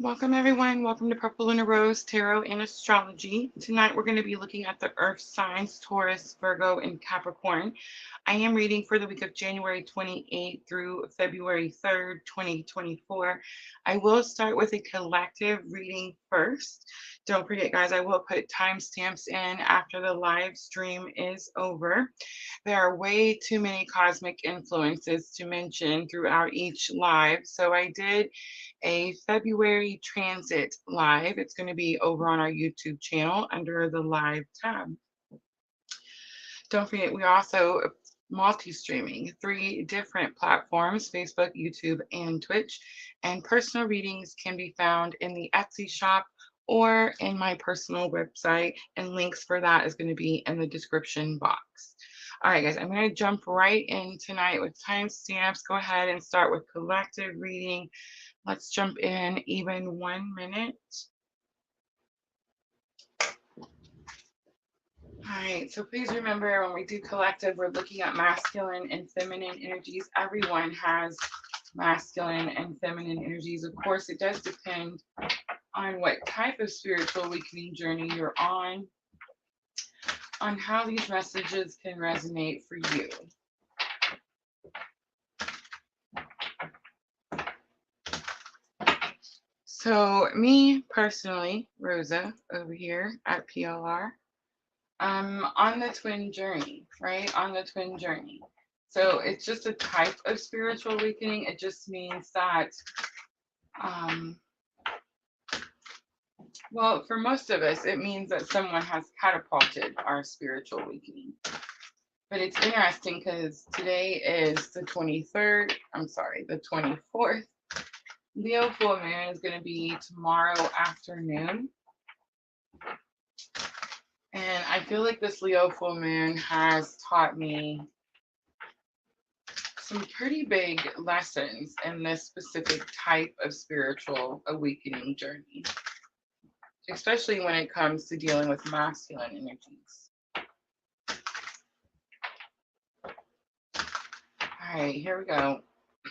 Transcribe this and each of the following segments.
Welcome everyone. Welcome to Purple Lunar Rose Tarot and Astrology. Tonight we're going to be looking at the Earth signs, Taurus, Virgo, and Capricorn. I am reading for the week of January 28th through February 3rd, 2024. I will start with a collective reading first. Don't forget, guys, I will put timestamps in after the live stream is over. There are way too many cosmic influences to mention throughout each live, so I did a February transit live. It's going to be over on our YouTube channel under the live tab. Don't forget, we also multi-streaming 3 different platforms: Facebook, YouTube, and Twitch. And personal readings can be found in the Etsy shop or in my personal website, and links for that is going to be in the description box. All right, guys, I'm going to jump right in tonight with timestamps. Go ahead and start with collective reading. Let's jump in even 1 minute. All right, so please remember, when we do collective, we're looking at masculine and feminine energies. Everyone has masculine and feminine energies. Of course, it does depend on what type of spiritual awakening journey you're on how these messages can resonate for you. So me personally, Rosa over here at PLR, I'm on the twin journey, right? On the twin journey. So it's just a type of spiritual awakening. It just means that, well, for most of us, it means that someone has catapulted our spiritual awakening. But it's interesting because today is the 23rd, the 24th. Leo full moon is going to be tomorrow afternoon. And I feel like this Leo full moon has taught me some pretty big lessons in this specific type of spiritual awakening journey, especially when it comes to dealing with masculine energies. All right, here we go.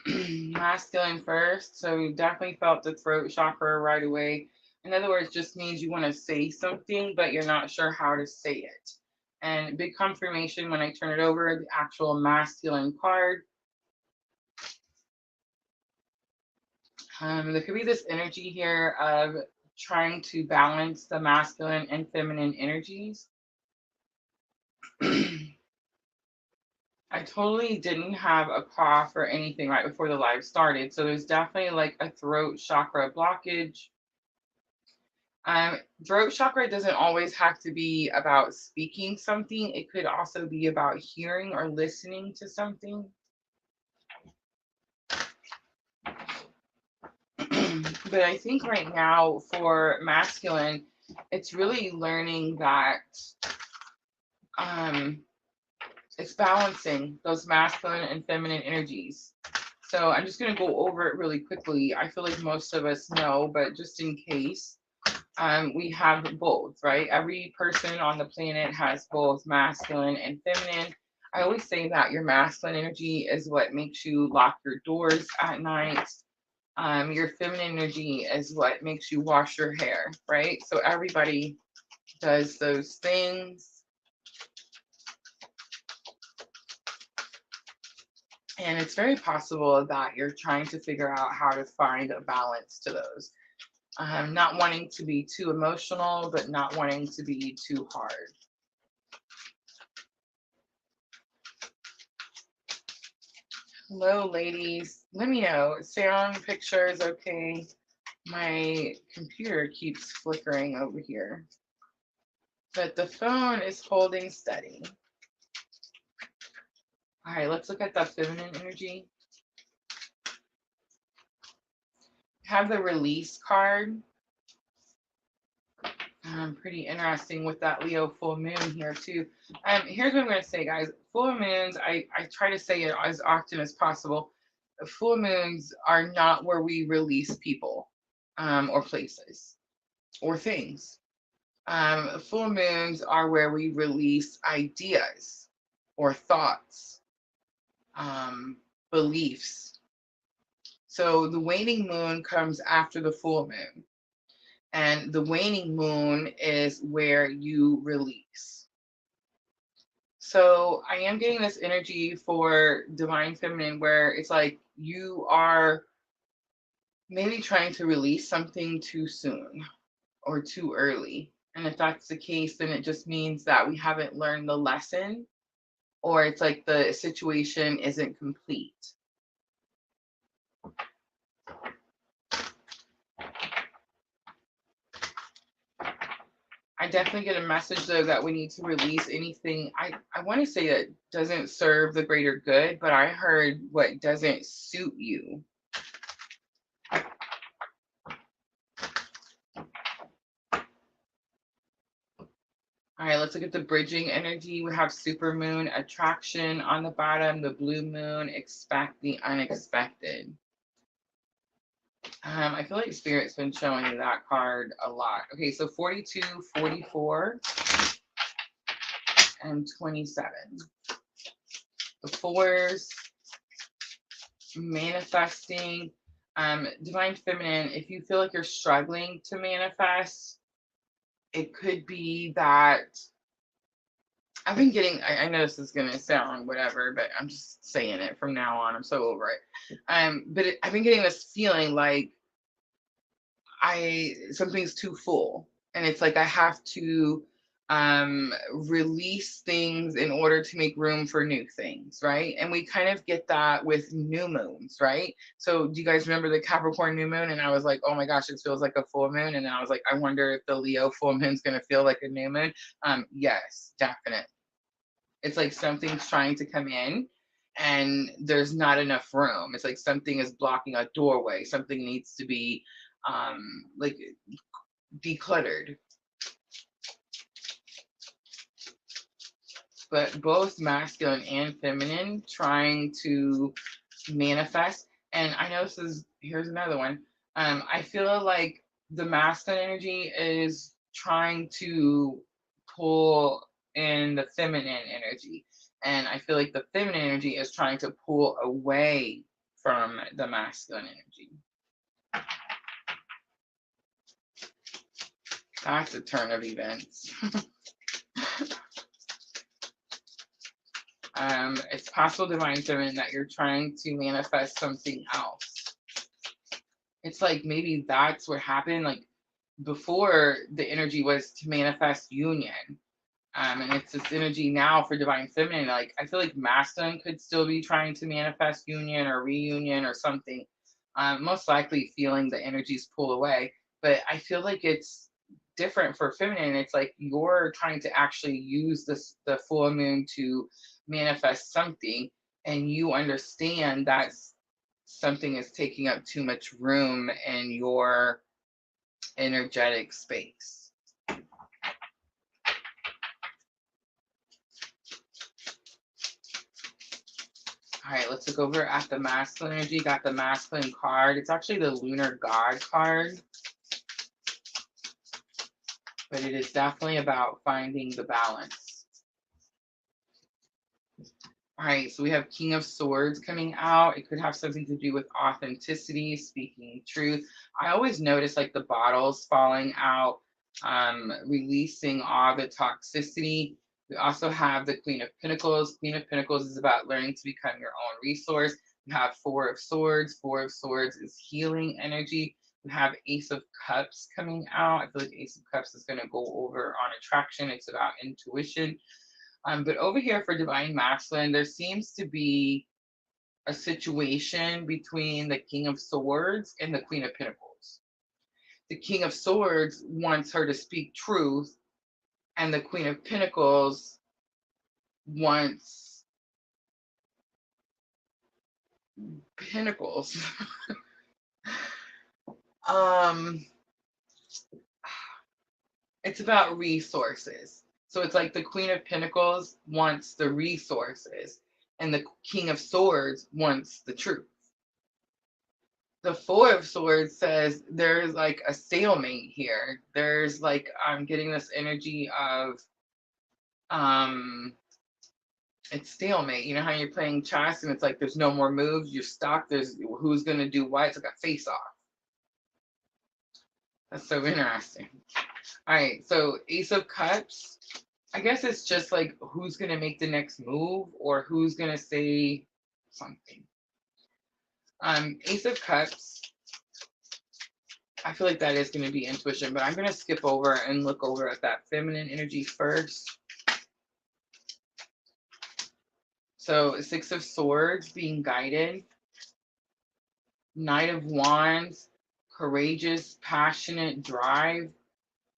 Masculine first. So you definitely felt the throat chakra right away. In other words, just means you want to say something, but you're not sure how to say it. And big confirmation when I turn it over, the actual masculine card. There could be this energy here of trying to balance the masculine and feminine energies. I totally didn't have a cough or anything right before the live started. So there's definitely like a throat chakra blockage. Throat chakra doesn't always have to be about speaking something. It could also be about hearing or listening to something. But I think right now for masculine, it's really learning that it's balancing those masculine and feminine energies. So I'm just going to go over it really quickly. I feel like most of us know, but just in case, we have both, right? Every person on the planet has both masculine and feminine. I always say that your masculine energy is what makes you lock your doors at night. Your feminine energy is what makes you wash your hair, right? So everybody does those things. And it's very possible that you're trying to figure out how to find a balance to those. Not wanting to be too emotional, but not wanting to be too hard. Hello, ladies. Let me know. Sound, pictures, okay. My computer keeps flickering over here, but the phone is holding steady. All right, let's look at the feminine energy. Have the release card. Pretty interesting with that Leo full moon here too. Here's what I'm going to say, guys. Full moons, I try to say it as often as possible. Full moons are not where we release people or places or things. Full moons are where we release ideas or thoughts, beliefs. So the waning moon comes after the full moon. And the waning moon is where you release. So I am getting this energy for divine feminine where it's like you are maybe trying to release something too soon or too early. And if that's the case, then it just means that we haven't learned the lesson, or it's like the situation isn't complete. I definitely get a message though that we need to release anything. I want to say that doesn't serve the greater good, but I heard what doesn't suit you. All right, let's look at the bridging energy. We have supermoon, attraction on the bottom, the blue moon, expect the unexpected. I feel like Spirit's been showing that card a lot. Okay, so 42, 44, and 27. The fours, manifesting. Divine feminine, if you feel like you're struggling to manifest, it could be that I've been getting, I know this is going to sound whatever, but I'm just saying it from now on. I'm so over it. I've been getting this feeling like something's too full. And it's like I have to release things in order to make room for new things, right? And we kind of get that with new moons, right? So do you guys remember the Capricorn new moon? And I was like, oh my gosh, it feels like a full moon. And then I was like, I wonder if the Leo full moon's going to feel like a new moon. Yes, definitely. It's like something's trying to come in and there's not enough room. It's like something is blocking a doorway. Something needs to be like decluttered. But both masculine and feminine trying to manifest. And I know here's another one. I feel like the masculine energy is trying to pull in the feminine energy. And I feel like the feminine energy is trying to pull away from the masculine energy. That's a turn of events. It's possible, divine feminine, that you're trying to manifest something else. It's like maybe that's what happened. Like before, the energy was to manifest union. And it's this energy now for divine feminine. Like I feel like masculine could still be trying to manifest union or reunion or something. Most likely feeling the energies pull away. But I feel like it's different for feminine. It's like you're trying to actually use the full moon to manifest something, and you understand that something is taking up too much room in your energetic space. All right, let's look over at the masculine energy. Got the masculine card. It's actually the lunar god card, but it is definitely about finding the balance. All right, so we have King of Swords coming out. It could have something to do with authenticity, speaking truth. I always notice like the bottles falling out, releasing all the toxicity. We also have the Queen of Pentacles. Queen of Pentacles is about learning to become your own resource. We have Four of Swords. Four of Swords is healing energy. We have Ace of Cups coming out. I feel like Ace of Cups is going to go over on attraction. It's about intuition. But over here for divine masculine, there seems to be a situation between the King of Swords and the Queen of Pentacles. The King of Swords wants her to speak truth, and the Queen of Pentacles wants Pentacles. It's about resources. So it's like the Queen of Pentacles wants the resources and the King of Swords wants the truth. The Four of Swords says there's like a stalemate here. There's like, I'm getting this energy of it's stalemate. You know how you're playing chess and it's like there's no more moves, you're stuck, there's who's gonna do what? It's like a face off. That's so interesting. All right, so Ace of Cups, I guess it's just like who's gonna make the next move or who's gonna say something. Ace of Cups, I feel like that is going to be intuition, but I'm going to skip over and look over at that feminine energy first. So 6 of Swords, being guided. Knight of Wands, courageous, passionate drive.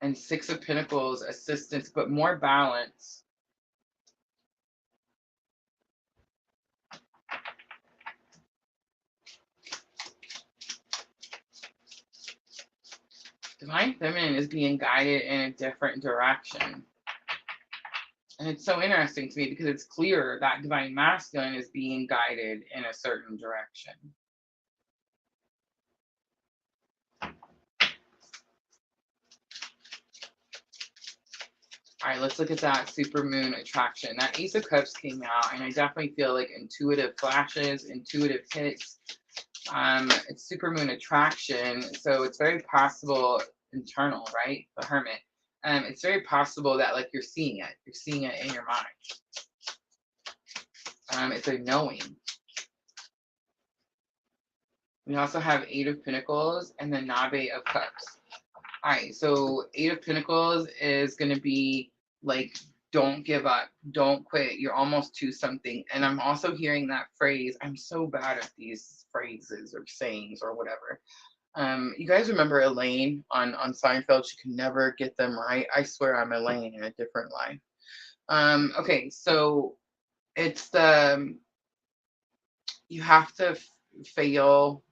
And 6 of Pentacles, assistance, but more balance. Divine Feminine is being guided in a different direction. And it's so interesting to me because it's clear that Divine Masculine is being guided in a certain direction. All right, let's look at that super moon attraction. That Ace of Cups came out, and I definitely feel like intuitive flashes, intuitive hits. It's super moon attraction, so it's very possible internal, right? The Hermit. It's very possible that like you're seeing it in your mind. It's a knowing. We also have 8 of Pentacles and the Knave of Cups. All right, so 8 of Pentacles is going to be like, don't give up, don't quit, you're almost to something. And I'm also hearing that phrase. I'm so bad at these phrases or sayings or whatever. You guys remember Elaine on Seinfeld? She could never get them right. I swear I'm Elaine in a different life. Okay, so it's the, you have to fail,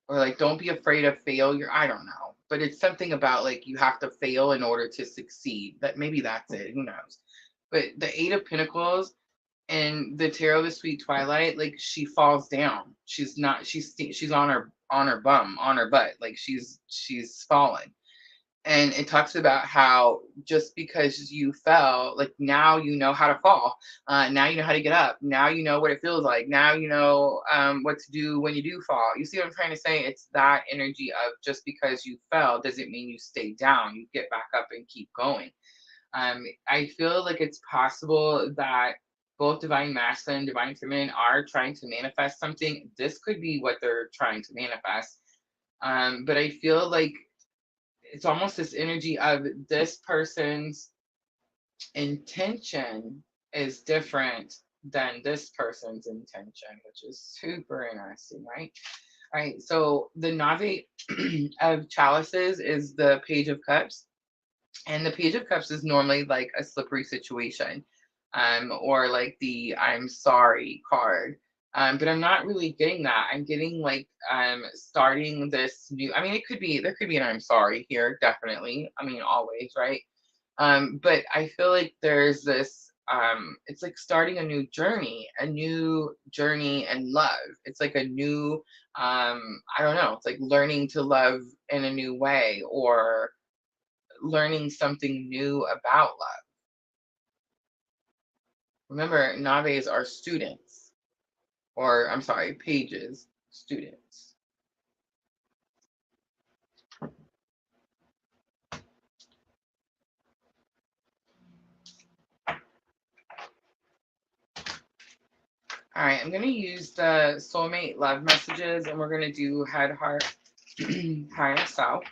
or like don't be afraid of failure. I don't know, but it's something about like you have to fail in order to succeed. That maybe that's it, who knows. But the 8 of Pentacles and the Tarot, the Sweet Twilight, like she falls down. She's not, she's on her bum, on her butt, like she's fallen. And it talks about how just because you fell, like now you know how to fall. Now you know how to get up. Now you know what it feels like. Now you know what to do when you do fall. You see what I'm trying to say? It's that energy of just because you fell doesn't mean you stay down. You get back up and keep going. I feel like it's possible that both Divine Masculine and Divine Feminine are trying to manifest something. This could be what they're trying to manifest. But I feel like it's almost this energy of this person's intention is different than this person's intention, which is super interesting, right? All right, so the Nave of Chalices is the Page of Cups. And the Page of Cups is normally like a slippery situation, or like the I'm sorry card. But I'm not really getting that. I'm getting like starting this new, I mean, there could be an I'm sorry here, definitely. I mean, always, right? But I feel like there's this, it's like starting a new journey in love. It's like a new, I don't know, it's like learning to love in a new way, or learning something new about love. Remember, naves are students, or I'm sorry, pages, students. All right, I'm going to use the soulmate love messages, and we're going to do head, heart, higher self.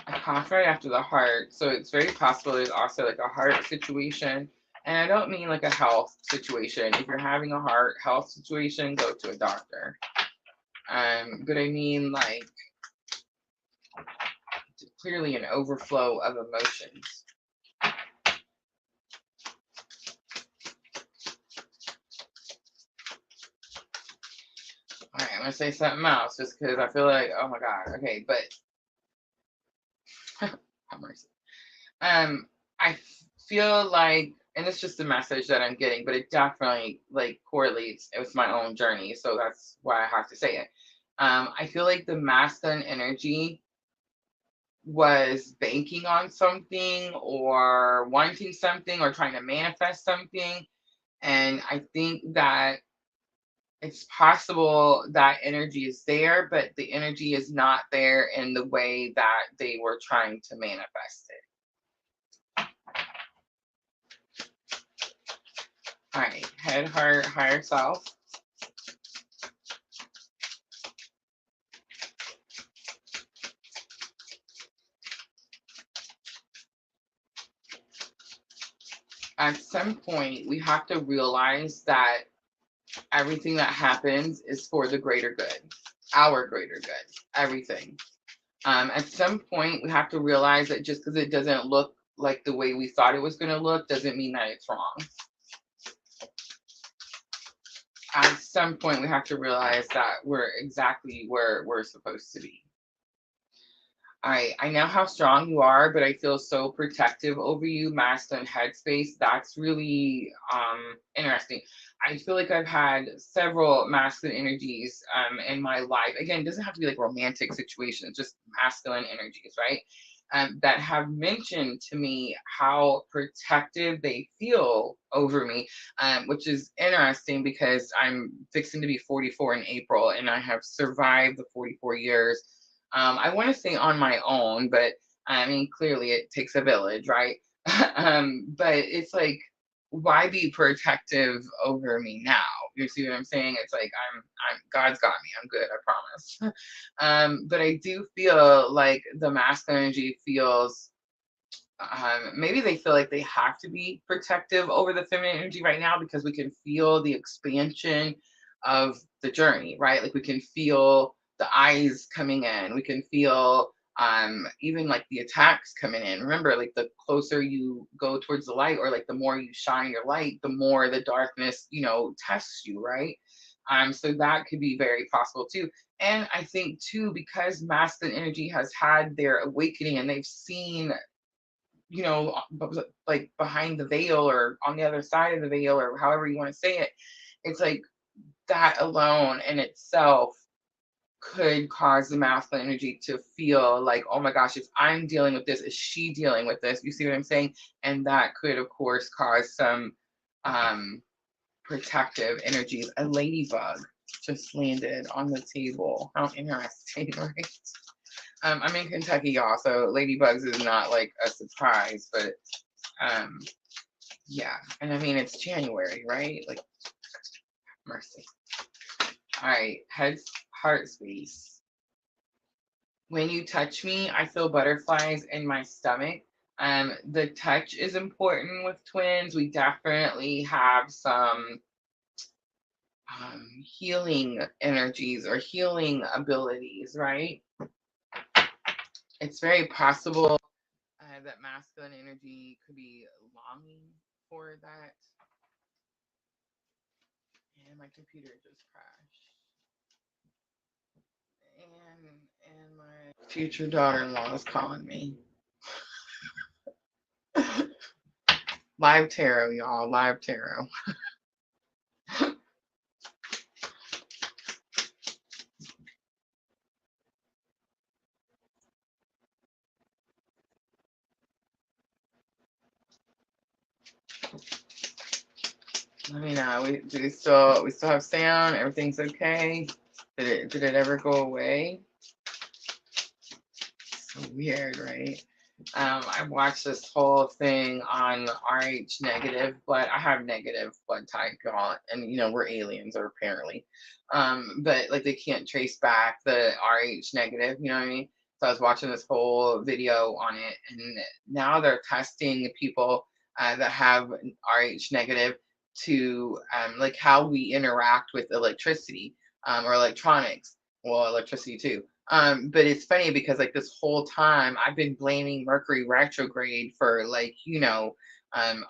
I coughed right after the heart, so it's very possible there's also like a heart situation. And I don't mean like a health situation. If you're having a heart health situation, go to a doctor. But I mean like clearly an overflow of emotions. All right, I'm gonna say something else just because I feel like, oh my God, okay, but have mercy. I feel like, and it's just a message that I'm getting, but it definitely like correlates with my own journey, so that's why I have to say it. I feel like the masculine energy was banking on something or wanting something or trying to manifest something. And I think that it's possible that energy is there, but the energy is not there in the way that they were trying to manifest it. All right, head, heart, higher self. At some point, we have to realize that everything that happens is for the greater good, our greater good, everything. At some point, we have to realize that just because it doesn't look like the way we thought it was going to look doesn't mean that it's wrong. At some point, we have to realize that we're exactly where we're supposed to be. I know how strong you are, but I feel so protective over you, masculine headspace. That's really interesting. I feel like I've had several masculine energies in my life. Again, it doesn't have to be like romantic situations, just masculine energies, right? That have mentioned to me how protective they feel over me, which is interesting because I'm fixing to be 44 in April and I have survived the 44 years. I want to say on my own, but I mean, clearly it takes a village, right? But it's like, why be protective over me now? You see what I'm saying? It's like God's got me. I'm good. I promise. But I do feel like the masculine energy feels. Maybe they feel like they have to be protective over the feminine energy right now because we can feel the expansion of the journey, right? Like we can feel the eyes coming in. We can feel even like the attacks coming in. Remember, like the closer you go towards the light or like the more you shine your light, the more the darkness, tests you, right? So that could be very possible too. And I think too, because masculine energy has had their awakening and they've seen like behind the veil or on the other side of the veil or however you want to say it, it's like that alone in itself could cause the masculine energy to feel like, oh my gosh, if I'm dealing with this, is she dealing with this? You see what I'm saying? And that could, of course, cause some protective energies. A ladybug just landed on the table. How interesting, right? I'm in Kentucky, y'all, so ladybugs is not like a surprise, but yeah. And I mean, it's January, right? Like, mercy. All right, head, heart space. When you touch me, I feel butterflies in my stomach. The touch is important with twins. We definitely have some healing energies or healing abilities, right? It's very possible that masculine energy could be longing for that. And my computer just crashed. And my future daughter-in-law is calling me. Live tarot, y'all. Live tarot. Let me know. We still have sound. Everything's okay. Did it ever go away? So weird, right? I watched this whole thing on RH negative, but I have negative blood type, y'all, and we're aliens, or apparently. But like they can't trace back the RH negative, you know what I mean? So I was watching this whole video on it, and now they're testing people that have RH negative to like how we interact with electricity or electronics. Well, electricity too. But it's funny because like this whole time I've been blaming Mercury retrograde for like,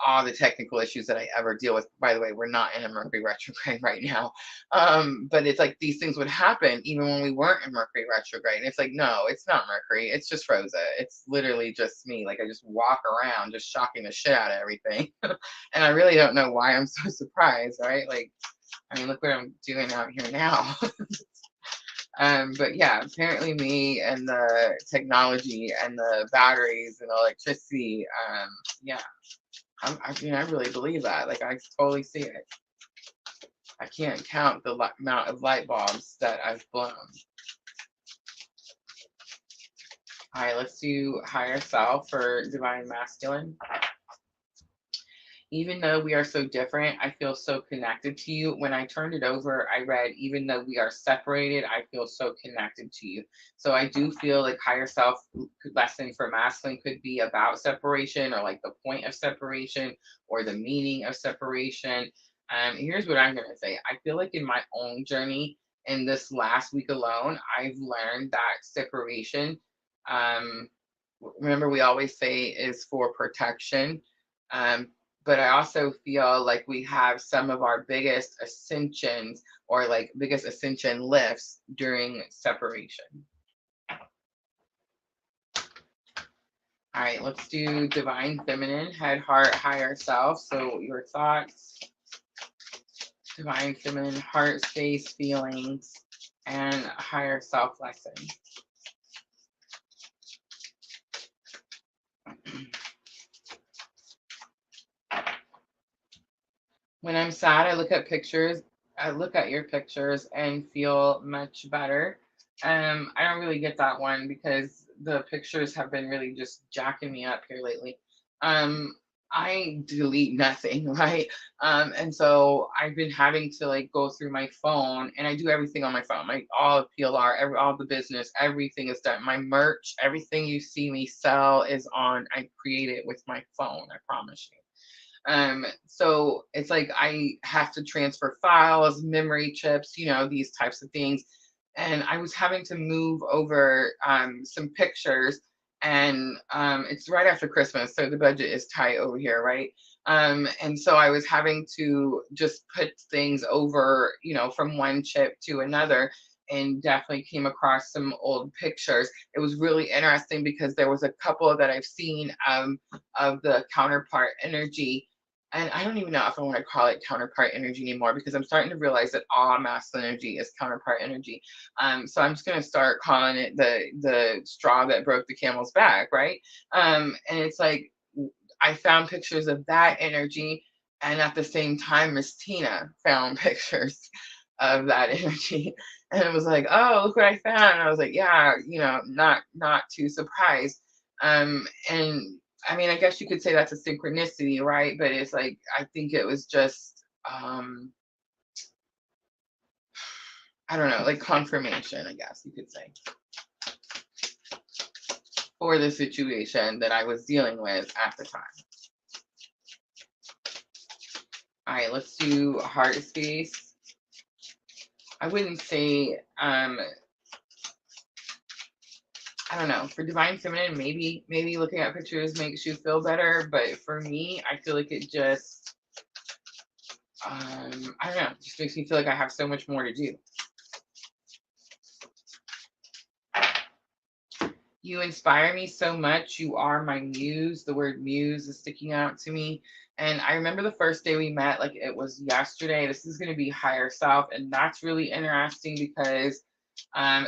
all the technical issues that I ever deal with. By the way, we're not in a Mercury retrograde right now. But it's like these things would happen even when we weren't in Mercury retrograde. And it's like, no, it's not Mercury. It's just Rosa. It's literally just me. Like I just walk around just shocking the shit out of everything. And I really don't know why I'm so surprised, right? Like, I mean, look what I'm doing out here now. But yeah, apparently me and the technology and the batteries and electricity, yeah, I mean, I really believe that. Like, I totally see it. I can't count the amount of light bulbs that I've blown. All right, let's do higher self for divine masculine. Even though we are so different, I feel so connected to you. When I turned it over, I read, even though we are separated, I feel so connected to you. So I do feel like higher self lesson for masculine could be about separation, or like the point of separation, or the meaning of separation. Here's what I'm going to say. I feel like in my own journey, in this last week alone, I've learned that separation, um, remember we always say, is for protection. Um, but I also feel like we have some of our biggest ascensions, or like biggest ascension lifts during separation. All right, let's do divine feminine, head, heart, higher self. So your thoughts, divine feminine, heart space, feelings, and higher self lesson. When I'm sad, I look at pictures. I look at your pictures and feel much better. I don't really get that one because the pictures have been really just jacking me up here lately. Um, I delete nothing, right? And so I've been having to like go through my phone, and I do everything on my phone. Like all PLR, all the business, everything is done. My merch, everything you see me sell is on. I create it with my phone. I promise you. So it's like I have to transfer files, memory chips, these types of things. And I was having to move over some pictures, and it's right after Christmas, so the budget is tight over here, right? And so I was having to just put things over, from one chip to another, and definitely came across some old pictures. It was really interesting because there was a couple that I've seen of the counterpart energy. And I don't even know if I want to call it counterpart energy anymore, because I'm starting to realize that all masculine energy is counterpart energy. So I'm just going to start calling it the straw that broke the camel's back, right? And it's like I found pictures of that energy, and at the same time, Miss Tina found pictures of that energy, and it was like, oh, look what I found. And I was like, yeah, not too surprised. And I mean, I guess you could say that's a synchronicity, right? But it's like, I think it was just, I don't know, like confirmation, I guess you could say, for the situation that I was dealing with at the time. All right, let's do heart space. I wouldn't say, I don't know, for divine feminine, maybe looking at pictures makes you feel better, but for me, I feel like it just, I don't know, just makes me feel like I have so much more to do. You inspire me so much. You are my muse. The word muse is sticking out to me. And I remember the first day we met, like it was yesterday. This is going to be higher self. And that's really interesting because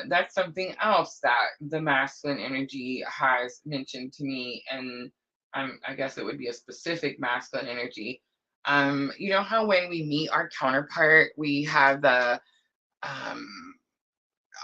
that's something else that the masculine energy has mentioned to me. And I guess it would be a specific masculine energy. You know how when we meet our counterpart, we have the,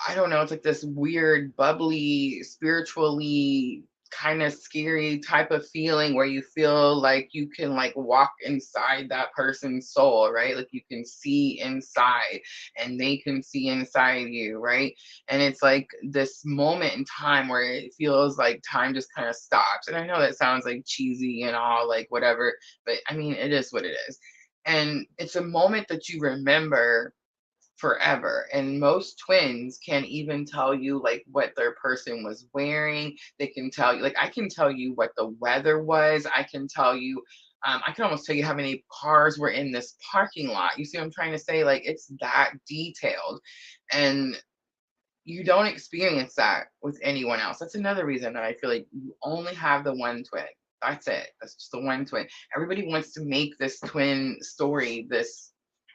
I don't know, it's like this weird, bubbly, spiritually kind of scary type of feeling where you feel like you can like walk inside that person's soul, right? Like you can see inside and they can see inside you, right? And it's like this moment in time where it feels like time just kind of stops. And I know that sounds like cheesy and all, like whatever, but I mean, it is what it is. And it's a moment that you remember forever. And most twins can even tell you like what their person was wearing. They can tell you, like I can tell you what the weather was. I can tell you, I can almost tell you how many cars were in this parking lot. You see what I'm trying to say? Like it's that detailed. And you don't experience that with anyone else. That's another reason that I feel like you only have the one twin. That's it. That's just the one twin. Everybody wants to make this twin story this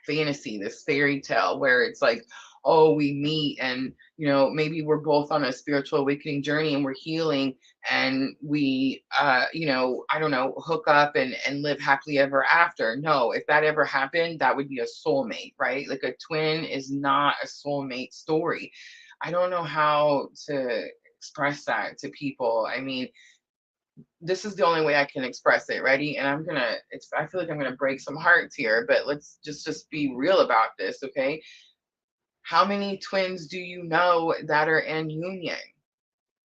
fantasy, this fairy tale where it's like, oh, we meet and, you know, maybe we're both on a spiritual awakening journey and we're healing and we, you know, I don't know, hook up and live happily ever after. No, if that ever happened, that would be a soulmate, right? Like a twin is not a soulmate story. I don't know how to express that to people. I mean, this is the only way I can express it. Ready? And I'm gonna, I feel like I'm gonna break some hearts here, but let's just be real about this, okay? How many twins do you know that are in union?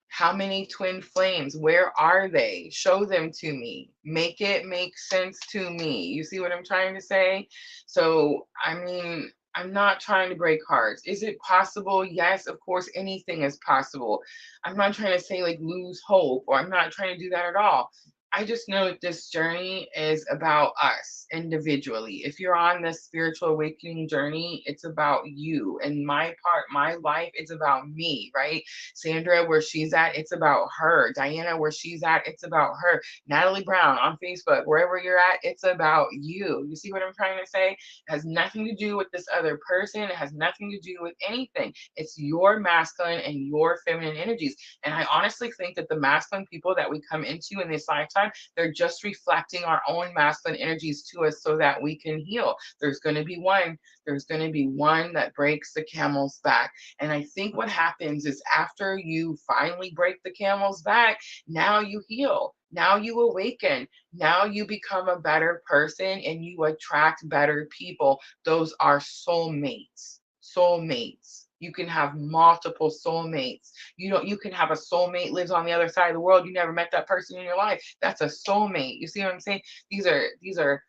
How many twin flames? Where are they? Show them to me. Make it make sense to me. You see what I'm trying to say? So, I mean, I'm not trying to break hearts. Is it possible? Yes, of course, anything is possible. I'm not trying to say like lose hope, or I'm not trying to do that at all. I just know that this journey is about us individually. If you're on this spiritual awakening journey, it's about you. And my part, my life, it's about me, right? Sandra, where she's at, it's about her. Diana, where she's at, it's about her. Natalie Brown on Facebook, wherever you're at, it's about you. You see what I'm trying to say? It has nothing to do with this other person. It has nothing to do with anything. It's your masculine and your feminine energies. And I honestly think that the masculine people that we come into in this lifetime, they're just reflecting our own masculine energies to us so that we can heal. There's going to be one. There's going to be one that breaks the camel's back. And I think what happens is after you finally break the camel's back, now you heal. Now you awaken. Now you become a better person and you attract better people. Those are soulmates. Soulmates. You can have multiple soulmates. You can have a soulmate lives on the other side of the world. You never met that person in your life. That's a soulmate. You see what I'm saying? These are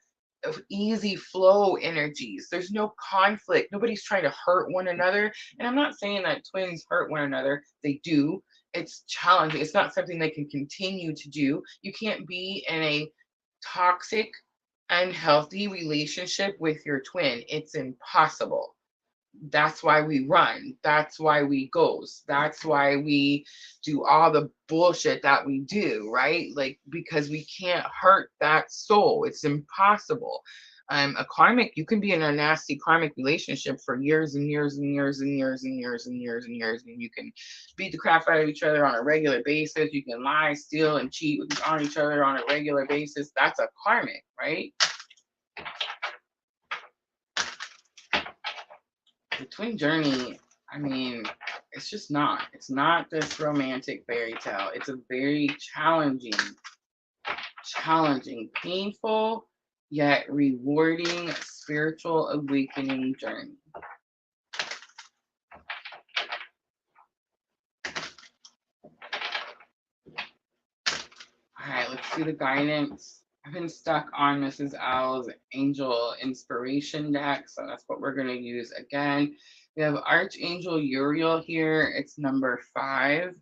easy flow energies. There's no conflict. Nobody's trying to hurt one another. And I'm not saying that twins hurt one another. They do. It's challenging. It's not something they can continue to do. You can't be in a toxic, unhealthy relationship with your twin. It's impossible. That's why we run. That's why we ghost. That's why we do all the bullshit that we do, right? Like, because we can't hurt that soul. It's impossible. A karmic, you can be in a nasty karmic relationship for years and years and years and years and years and years and years, and you can beat the crap out of each other on a regular basis. You can lie, steal, and cheat on each other on a regular basis. That's a karmic, right? The twin journey, I mean, it's not this romantic fairy tale. It's a very challenging, painful, yet rewarding spiritual awakening journey. All right, let's do the guidance. I've been stuck on Mrs. L's Angel Inspiration deck, so that's what we're going to use again. We have Archangel Uriel here. It's number 5,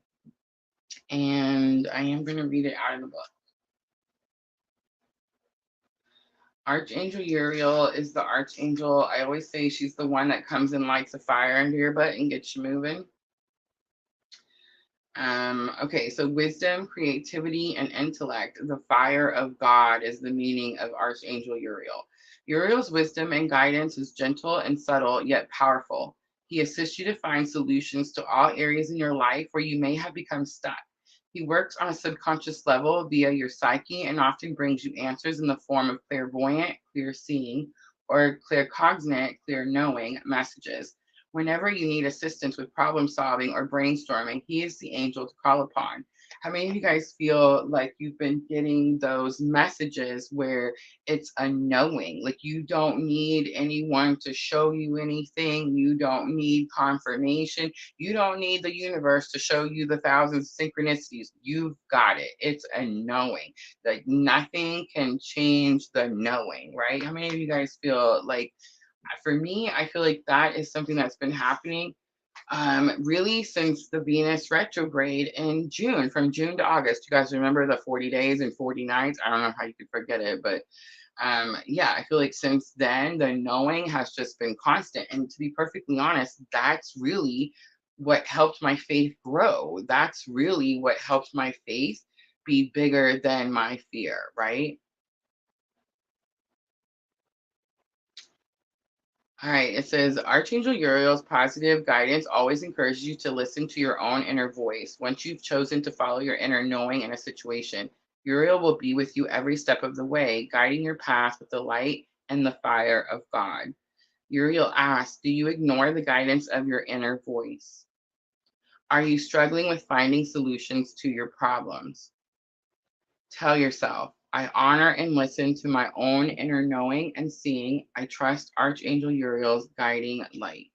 and I am going to read it out of the book. Archangel Uriel is the archangel. I always say she's the one that comes and lights a fire under your butt and gets you moving. Okay, so wisdom, creativity, and intellect. The fire of God is the meaning of Archangel Uriel. Uriel's wisdom and guidance is gentle and subtle, yet powerful. He assists you to find solutions to all areas in your life where you may have become stuck. He works on a subconscious level via your psyche and often brings you answers in the form of clairvoyant, clear seeing, or claircognate, clear knowing messages. Whenever you need assistance with problem solving or brainstorming, he is the angel to call upon. How many of you guys feel like you've been getting those messages where it's a knowing? Like you don't need anyone to show you anything. You don't need confirmation. You don't need the universe to show you the thousands of synchronicities. You've got it. It's a knowing. Like nothing can change the knowing, right? How many of you guys feel like, for me, I feel like that is something that's been happening really since the Venus retrograde in June, from June to August. You guys remember the 40 days and 40 nights? I don't know how you could forget it, but yeah, I feel like since then, the knowing has just been constant. And to be perfectly honest, that's really what helped my faith grow. That's really what helped my faith be bigger than my fear, right? All right, it says Archangel Uriel's positive guidance always encourages you to listen to your own inner voice. Once you've chosen to follow your inner knowing in a situation, Uriel will be with you every step of the way, guiding your path with the light and the fire of God. Uriel asks, do you ignore the guidance of your inner voice? Are you struggling with finding solutions to your problems? Tell yourself, I honor and listen to my own inner knowing and seeing. I trust Archangel Uriel's guiding light.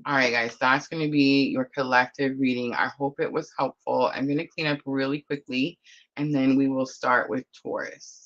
All right, guys, that's going to be your collective reading. I hope it was helpful. I'm going to clean up really quickly, and then we will start with Taurus.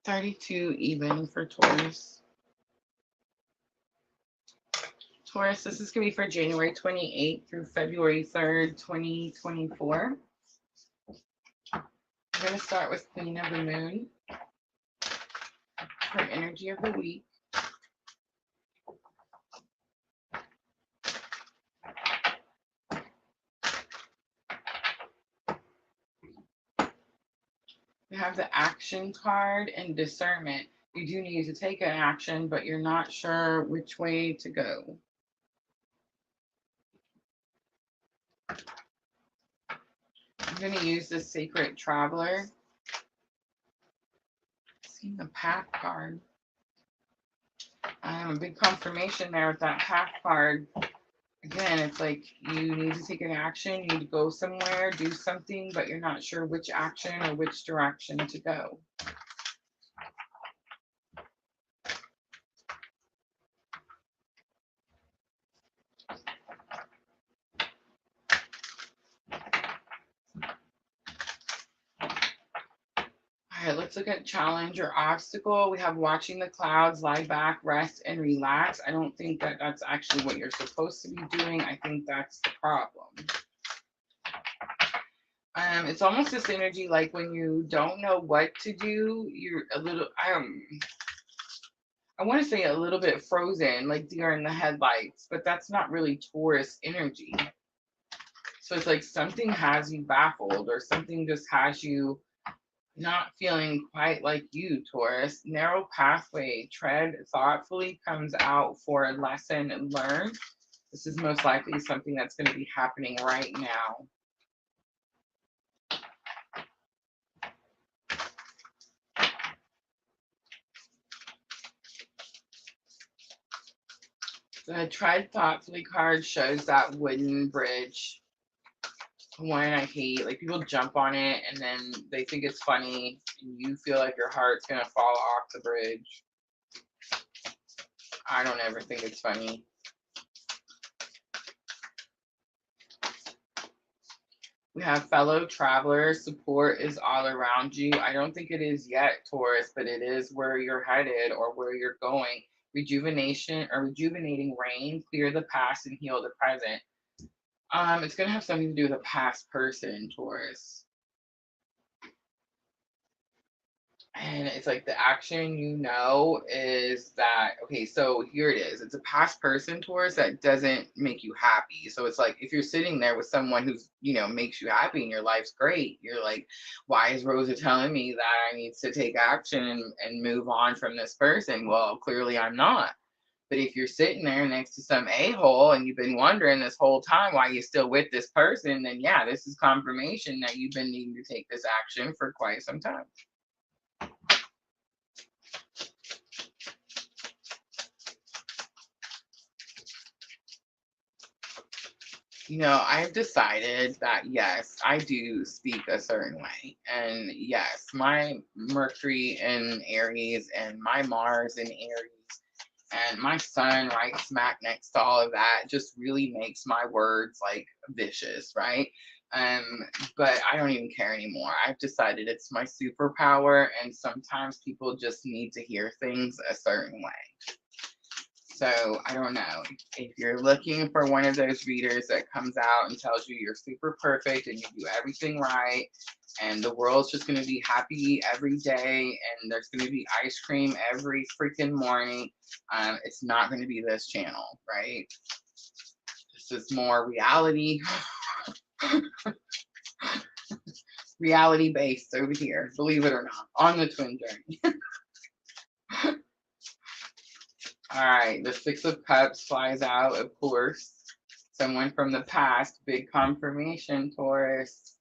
$32 even for Taurus. Taurus, this is going to be for January 28th through February 3rd, 2024. I'm going to start with Queen of the Moon for energy of the week. We have the action card and discernment. You do need to take an action, but you're not sure which way to go. I'm going to use the Sacred Traveler. See the Path card. A big confirmation there with that Path card. Again, it's like you need to take an action, you need to go somewhere, do something, but you're not sure which action or which direction to go. All right, let's look at challenge or obstacle. We have watching the clouds, lie back, rest, and relax. I don't think that that's actually what you're supposed to be doing. I think that's the problem. It's almost this energy like when you don't know what to do, you're a little, I want to say a little bit frozen, like deer in the headlights, but that's not really Taurus energy. So it's like something has you baffled or something just has you not feeling quite like you, Taurus. Narrow pathway, tread thoughtfully comes out for a lesson learned. This is most likely something that's going to be happening right now. The tread thoughtfully card shows that wooden bridge. One I hate, like people jump on it and then they think it's funny and you feel like your heart's gonna fall off the bridge. I don't ever think it's funny. We have fellow travelers, support is all around you. I don't think it is yet, Taurus, but it is where you're headed or where you're going. Rejuvenation or rejuvenating rain, clear the past and heal the present. It's gonna have something to do with a past person, Taurus. And it's like the action, you know, is that, okay, so here it is. It's a past person, Taurus, that doesn't make you happy. So it's like if you're sitting there with someone who's, you know, makes you happy and your life's great, you're like, why is Rosa telling me that I need to take action and move on from this person? Well, clearly I'm not. But if you're sitting there next to some a-hole and you've been wondering this whole time why you're still with this person, then yeah, this is confirmation that you've been needing to take this action for quite some time. You know, I've decided that yes, I do speak a certain way. And yes, my Mercury in Aries and my Mars in Aries and my sun right smack next to all of that just really makes my words like vicious, right? Um, but I don't even care anymore. I've decided it's my superpower, and sometimes people just need to hear things a certain way. So I don't know, if you're looking for one of those readers that comes out and tells you you're super perfect and you do everything right and the world's just going to be happy every day and there's going to be ice cream every freaking morning, it's not going to be this channel, right? This is more reality, reality based over here, believe it or not, on the twin journey. All right, the Six of Cups flies out, of course. Someone from the past, big confirmation, Taurus.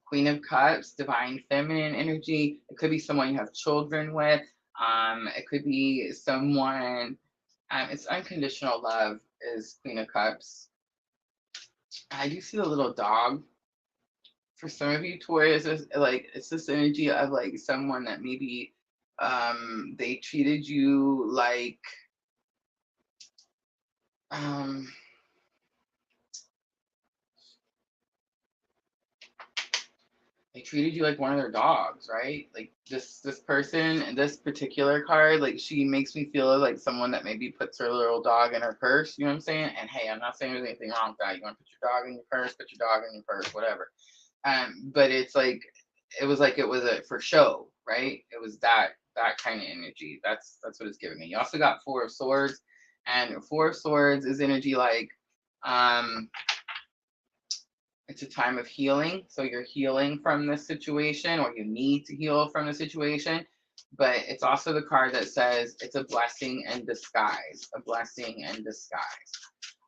Queen of Cups, divine feminine energy. It could be someone you have children with. It could be someone, it's unconditional love is Queen of Cups. I do see the little dog. For some of you, Taurus, it's this energy of like someone that maybe they treated you like they treated you like one of their dogs, right? Like this person and this particular card, like she makes me feel like someone that maybe puts her little dog in her purse, you know what I'm saying? And hey, I'm not saying there's anything wrong with that. You want to put your dog in your purse, put your dog in your purse, whatever. But it's like it was a for show, right? It was that kind of energy. That's what it's giving me. You also got Four of Swords, and Four of Swords is energy like it's a time of healing. So you're healing from this situation, or you need to heal from the situation. But it's also the card that says it's a blessing in disguise, a blessing in disguise.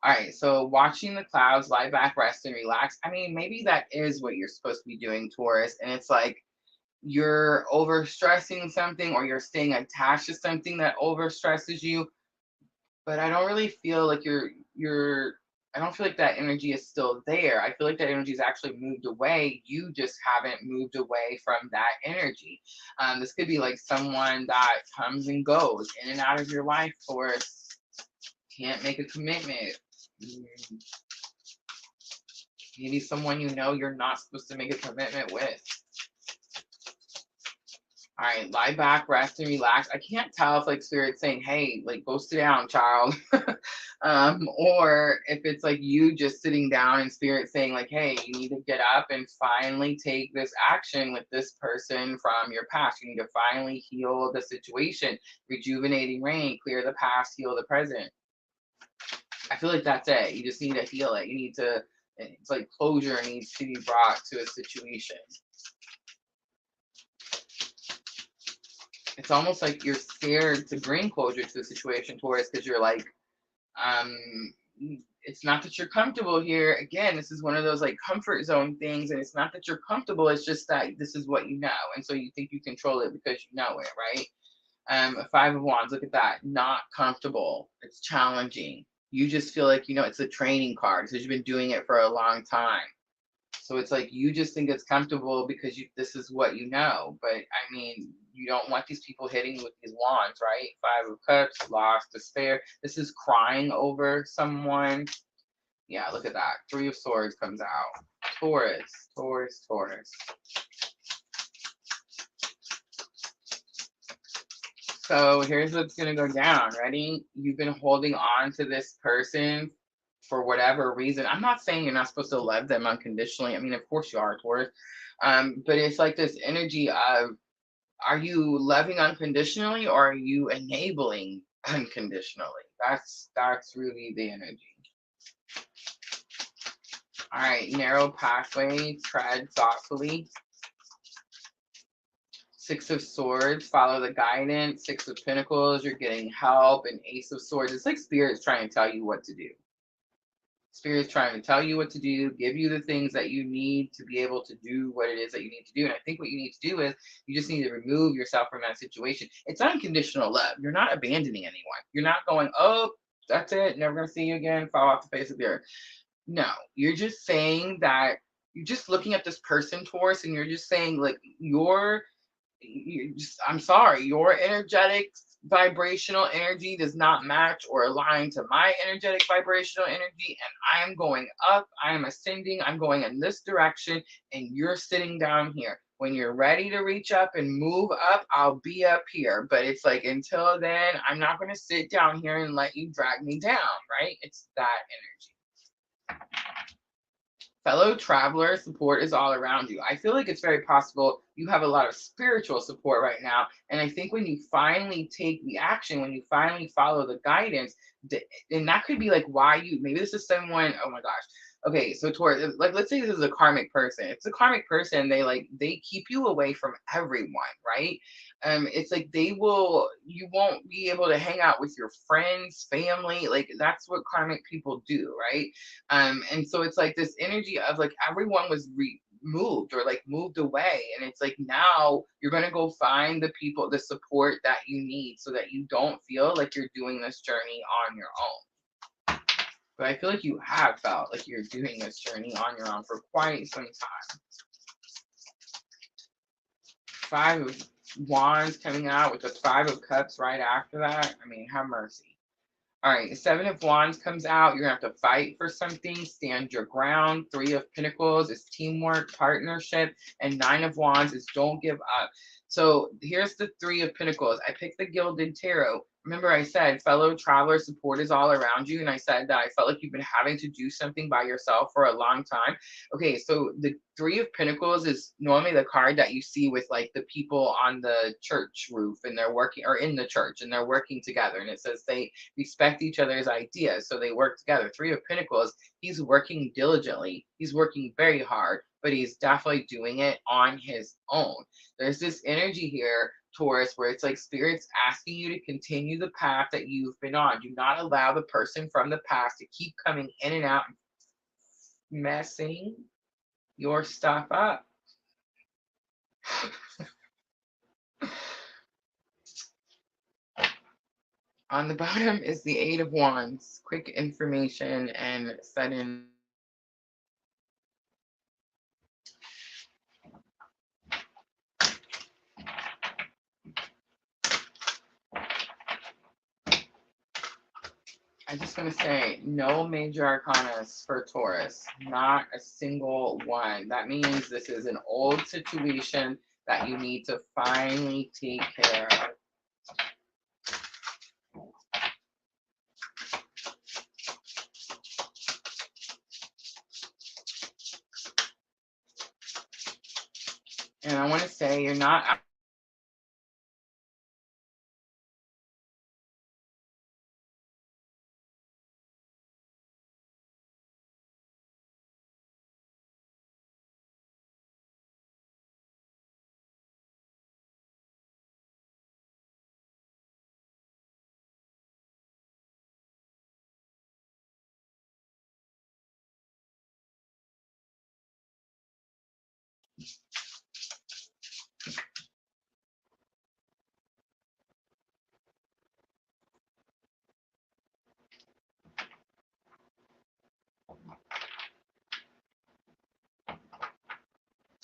All right, so watching the clouds, lie back, rest, and relax. I mean, maybe that is what you're supposed to be doing, Taurus. And it's like you're overstressing something or you're staying attached to something that overstresses you. But I don't really feel like I don't feel like that energy is still there. I feel like that energy is actually moved away. You just haven't moved away from that energy. This could be like someone that comes and goes in and out of your life, or can't make a commitment. Maybe someone you know you're not supposed to make a commitment with. All right, lie back, rest, and relax. I can't tell if like Spirit's saying, hey, like go sit down, child. Or if it's like you just sitting down and Spirit saying like, hey, you need to get up and finally take this action with this person from your past. You need to finally heal the situation. Rejuvenating rain, clear the past, heal the present. I feel like that's it. You just need to heal it. You need to, it's like closure needs to be brought to a situation. It's almost like you're scared to bring closure to the situation, Taurus, because you're like, it's not that you're comfortable here. Again, this is one of those like comfort zone things, and it's not that you're comfortable, it's just that this is what you know, and so you think you control it because you know it, right? Five of Wands, look at that. Not comfortable. It's challenging. You just feel like, you know, it's a training card because you've been doing it for a long time. So it's like you just think it's comfortable because this is what you know. But I mean, you don't want these people hitting you with these wands, right? Five of Cups, loss, despair. This is crying over someone. Yeah, look at that. Three of Swords comes out. Taurus, Taurus, Taurus. So here's what's going to go down. Ready? You've been holding on to this person for whatever reason. I'm not saying you're not supposed to love them unconditionally. I mean, of course you are, Taurus. But it's like this energy of Are you loving unconditionally, or are you enabling unconditionally? That's really the energy. All right, narrow pathway, tread thoughtfully. Six of Swords, follow the guidance. Six of Pentacles, you're getting help. And Ace of Swords, it's like Spirit's trying to tell you what to do. Spirit's trying to tell you what to do, give you the things that you need to be able to do what it is that you need to do. And I think what you need to do is you just need to remove yourself from that situation. It's unconditional love. You're not abandoning anyone. You're not going, oh, that's it, never going to see you again, fall off the face of the earth. No, you're just saying that you're just looking at this person, Taurus, and you're just saying, like, I'm sorry, your energetic vibrational energy does not match or align to my energetic vibrational energy, and I am going up, I am ascending, I'm going in this direction, and you're sitting down here. When you're ready to reach up and move up, I'll be up here. But it's like, until then, I'm not going to sit down here and let you drag me down, right? It's that energy. Fellow traveler support is all around you. I feel like it's very possible you have a lot of spiritual support right now. And I think when you finally take the action, when you finally follow the guidance, and that could be like why you, maybe this is someone, oh my gosh. Okay, so Taurus, like, let's say this is a karmic person. If it's a karmic person, they keep you away from everyone, right? It's like you won't be able to hang out with your friends, family. Like, that's what karmic people do, right? And so it's like this energy of like everyone was removed or like moved away, and it's like now you're gonna go find the people, the support that you need, so that you don't feel like you're doing this journey on your own. But I feel like you have felt like you're doing this journey on your own for quite some time. Five of Wands coming out with the Five of Cups right after that. I mean, have mercy. All right, Seven of Wands comes out. You're going to have to fight for something, stand your ground. Three of Pentacles is teamwork, partnership. And Nine of Wands is don't give up. So here's the Three of Pentacles. I picked the Gilded Tarot. Remember, I said fellow traveler support is all around you. And I said that I felt like you've been having to do something by yourself for a long time. Okay, so the Three of Pentacles is normally the card that you see with like the people on the church roof, and they're working, or in the church, and they're working together. And it says they respect each other's ideas, so they work together. Three of Pentacles, he's working diligently. He's working very hard, but he's definitely doing it on his own. There's this energy here, Taurus, where it's like Spirit's asking you to continue the path that you've been on. Do not allow the person from the past to keep coming in and out and messing your stuff up. On the bottom is the Eight of Wands, quick information and sudden. I just want to say, no major arcanas for Taurus, not a single one. That means this is an old situation that you need to finally take care of. And I want to say, you're not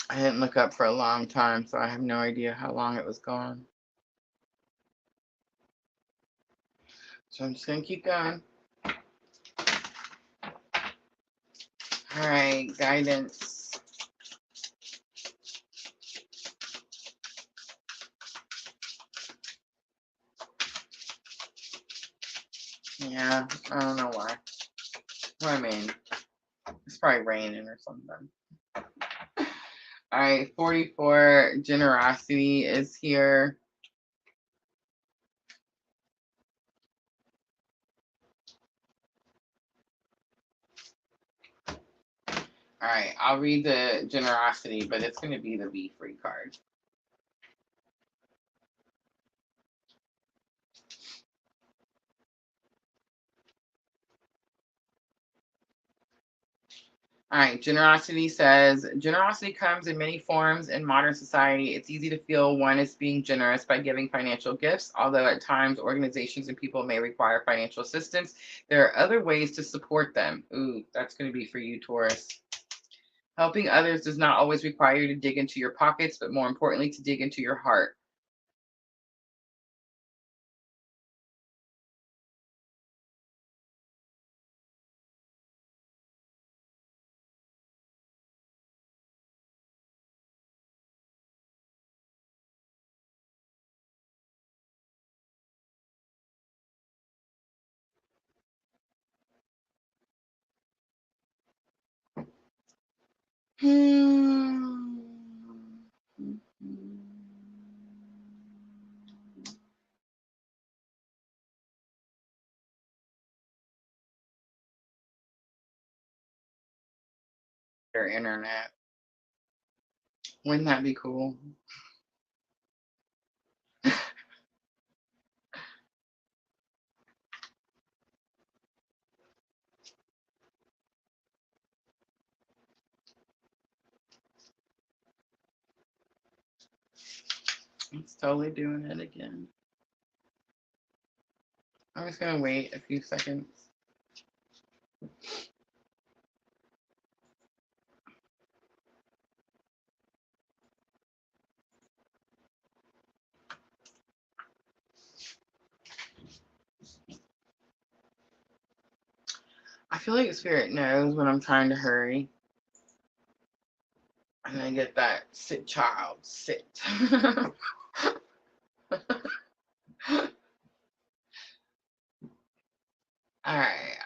I didn't look up for a long time, so I have no idea how long it was gone. So I'm just going to keep going. All right, guidance. Yeah, I don't know why. What I mean, it's probably raining or something. All right, 44, generosity is here. All right, I'll read the generosity, but it's going to be the Be Free card. All right, generosity says, generosity comes in many forms in modern society. It's easy to feel one is being generous by giving financial gifts, although at times organizations and people may require financial assistance. There are other ways to support them. Ooh, that's going to be for you, Taurus. Helping others does not always require you to dig into your pockets, but more importantly, to dig into your heart. Their internet. Wouldn't that be cool? It's totally doing it again. I'm just gonna wait a few seconds. I feel like Spirit knows when I'm trying to hurry. And I get that sit, child, sit. All right,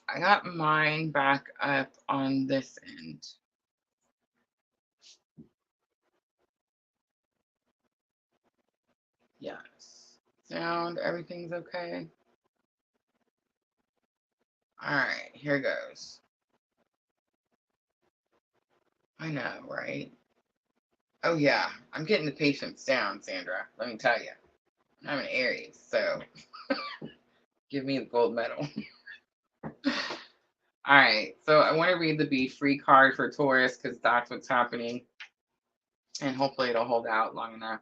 I got mine back up on this end. Yes. Sound, everything's okay. All right, here goes. I know, right? Oh yeah, I'm getting the patience down, Sandra. Let me tell you, I'm an Aries, so give me the gold medal. All right, so I want to read the Be Free card for Taurus because that's what's happening, and hopefully it'll hold out long enough.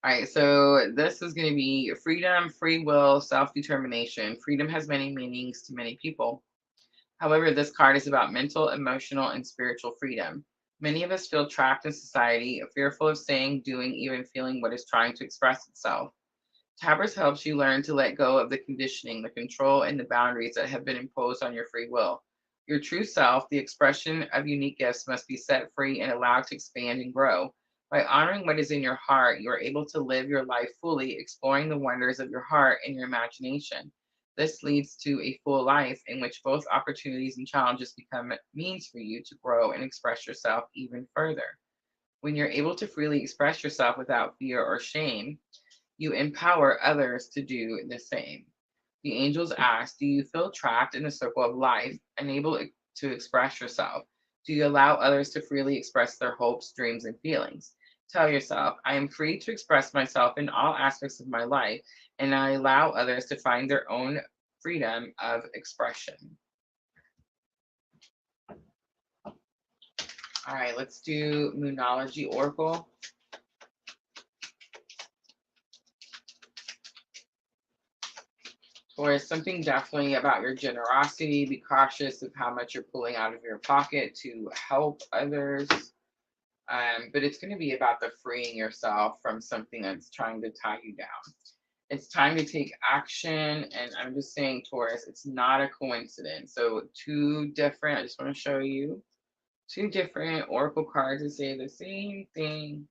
All right, so this is going to be freedom, free will, self-determination. Freedom has many meanings to many people. However, this card is about mental, emotional, and spiritual freedom. Many of us feel trapped in society, fearful of saying, doing, even feeling what is trying to express itself. TAURUS helps you learn to let go of the conditioning, the control, and the boundaries that have been imposed on your free will. Your true self, the expression of unique gifts, must be set free and allowed to expand and grow. By honoring what is in your heart, you are able to live your life fully, exploring the wonders of your heart and your imagination. This leads to a full life in which both opportunities and challenges become means for you to grow and express yourself even further. When you're able to freely express yourself without fear or shame, you empower others to do the same. The angels ask, do you feel trapped in the circle of life, unable to express yourself? Do you allow others to freely express their hopes, dreams, and feelings? Tell yourself, I am free to express myself in all aspects of my life, and I allow others to find their own freedom of expression. All right, let's do Moonology Oracle. Or something definitely about your generosity. Be cautious of how much you're pulling out of your pocket to help others. But it's going to be about the freeing yourself from something that's trying to tie you down. It's time to take action. And I'm just saying, Taurus, it's not a coincidence. So two different, I just want to show you two different oracle cards that say the same thing.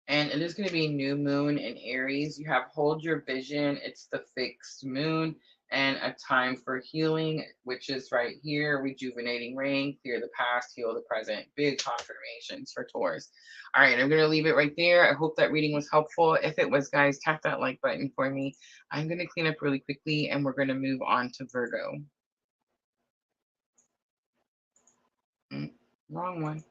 And it is going to be new moon in Aries. You have hold your vision. It's the fixed moon. and a time for healing, which is right here. Rejuvenating rain, clear the past, heal the present. Big confirmations for Taurus. All right, I'm going to leave it right there. I hope that reading was helpful. If it was, guys, tap that like button for me. I'm going to clean up really quickly, and we're going to move on to Virgo. Wrong one.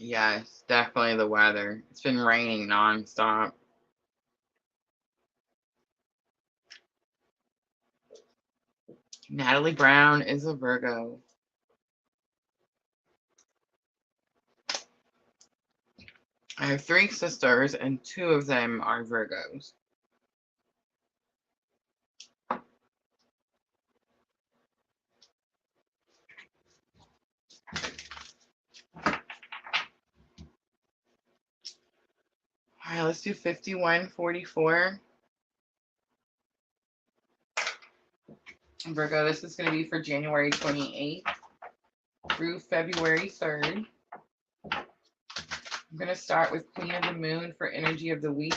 Yes, definitely the weather. It's been raining nonstop. Natalie Brown is a Virgo. I have 3 sisters, and 2 of them are Virgos. All right, let's do 5144. Virgo, this is going to be for January 28th through February 3rd. I'm going to start with Queen of the Moon for energy of the week.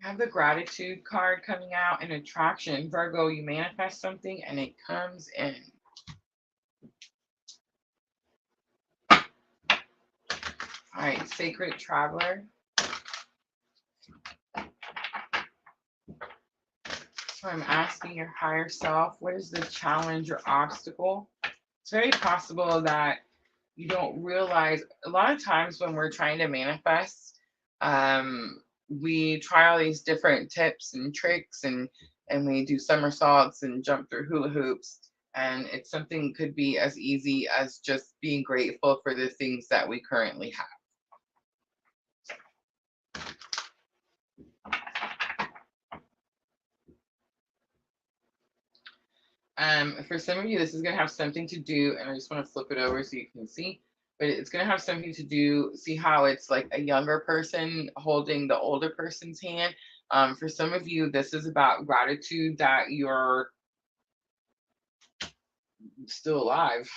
I have the gratitude card coming out and attraction. Virgo, you manifest something and it comes in. All right, Sacred Traveler. So I'm asking your higher self, what is the challenge or obstacle? It's very possible that you don't realize, a lot of times when we're trying to manifest, we try all these different tips and tricks, and we do somersaults and jump through hula hoops. And it's something could be as easy as just being grateful for the things that we currently have. For some of you, this is going to have something to do, and I just want to flip it over so you can see, but it's going to have something to do, see how it's like a younger person holding the older person's hand. For some of you, this is about gratitude that you're still alive.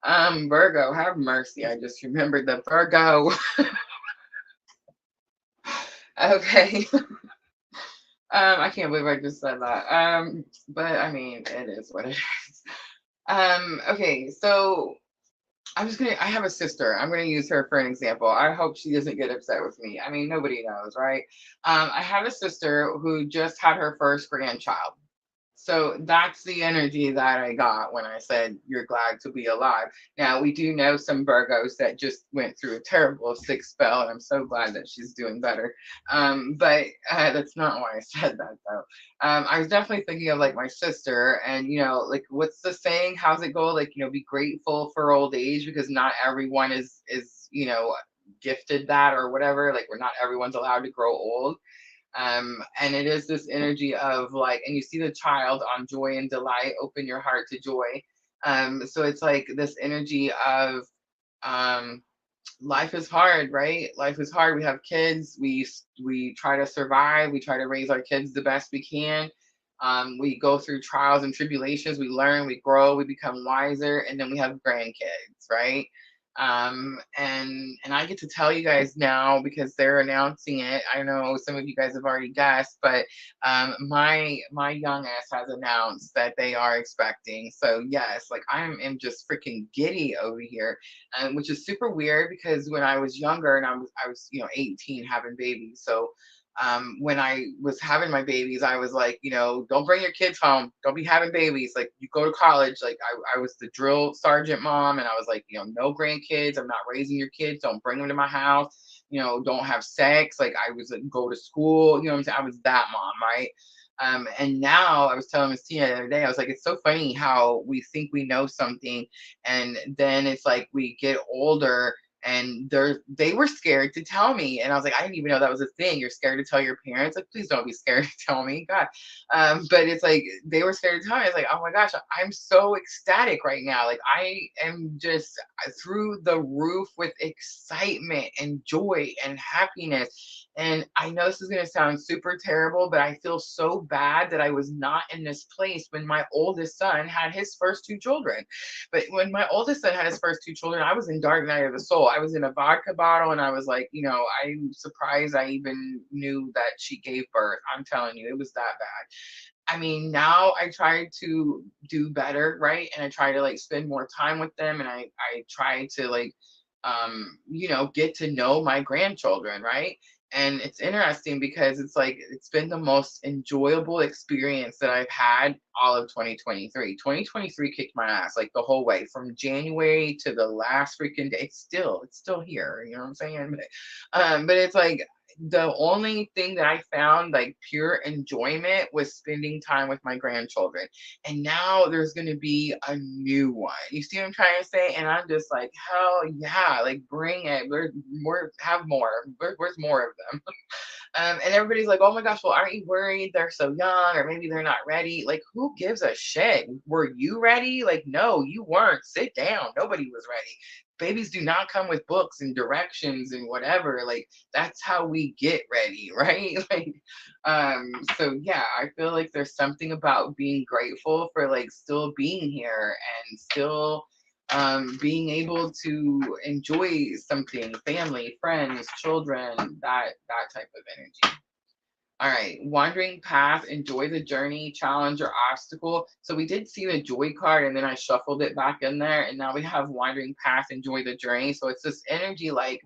Virgo, have mercy. I just remembered the Virgo. Okay. I can't believe I just said that. But I mean, it is what it is. Okay, so I have a sister. I'm gonna use her for an example. I hope she doesn't get upset with me. I mean, nobody knows, right? I have a sister who just had her first grandchild. So that's the energy that I got when I said you're glad to be alive. Now, we do know some Virgos that just went through a terrible sick spell, and I'm so glad that she's doing better. But that's not why I said that, though. I was definitely thinking of like my sister, and like what's the saying? How's it go? Like, be grateful for old age, because not everyone is gifted that or whatever. Like, not everyone's allowed to grow old. And it is this energy of like, and you see the child on joy and delight, open your heart to joy. So it's like this energy of life is hard, right? Life is hard. We have kids. We try to survive. We try to raise our kids the best we can. We go through trials and tribulations. We learn, we grow, we become wiser, and then we have grandkids, right? And I get to tell you guys now because they're announcing it. I know some of you guys have already guessed, but my youngest has announced that they are expecting. So yes, like am just freaking giddy over here, and which is super weird because when I was younger and I was 18 having babies. So when I was having my babies, I was like, don't bring your kids home. Don't be having babies. Like, you go to college. Like, I was the drill sergeant mom, and I was like, no grandkids. I'm not raising your kids. Don't bring them to my house. Don't have sex. Like, I was like, go to school. You know what I'm saying? I was that mom, right? And now I was telling Miss Tina the other day, I was like, it's so funny how we think we know something, and then it's like we get older and they were scared to tell me, and I was like, I didn't even know that was a thing. You're scared to tell your parents? Like, please don't be scared to tell me, God. But it's like they were scared to tell me. It's like, oh my gosh, I'm so ecstatic right now. Like, I am just through the roof with excitement and joy and happiness. And I know this is going to sound super terrible, but I feel so bad that I was not in this place when my oldest son had his first two children. But when my oldest son had his first two children, I was in dark night of the soul. I was in a vodka bottle, and I was like, I'm surprised I even knew that she gave birth. I'm telling you, it was that bad. I mean, now I try to do better, right? And I try to like spend more time with them, and I try to like get to know my grandchildren, right? And it's interesting because it's like it's been the most enjoyable experience that I've had all of 2023. 2023 kicked my ass like the whole way from January to the last freaking day. It's still here, you know what I'm saying? But it's like the only thing that I found like pure enjoyment was spending time with my grandchildren. And now there's going to be a new one. You see what I'm trying to say? And I'm just like, hell yeah, like bring it. Have more. Where's more of them? And everybody's like, oh my gosh, well, aren't you worried they're so young or maybe they're not ready? Like, who gives a shit? Were you ready? Like, no, you weren't. Sit down. Nobody was ready. Babies do not come with books and directions and whatever. Like, that's how we get ready, right? Like, so yeah, I feel like there's something about being grateful for like still being here and still being able to enjoy something, family, friends, children, that type of energy. All right, wandering path, enjoy the journey, challenge or obstacle. So we did see the joy card, and then I shuffled it back in there, and now we have wandering path, enjoy the journey. So it's this energy like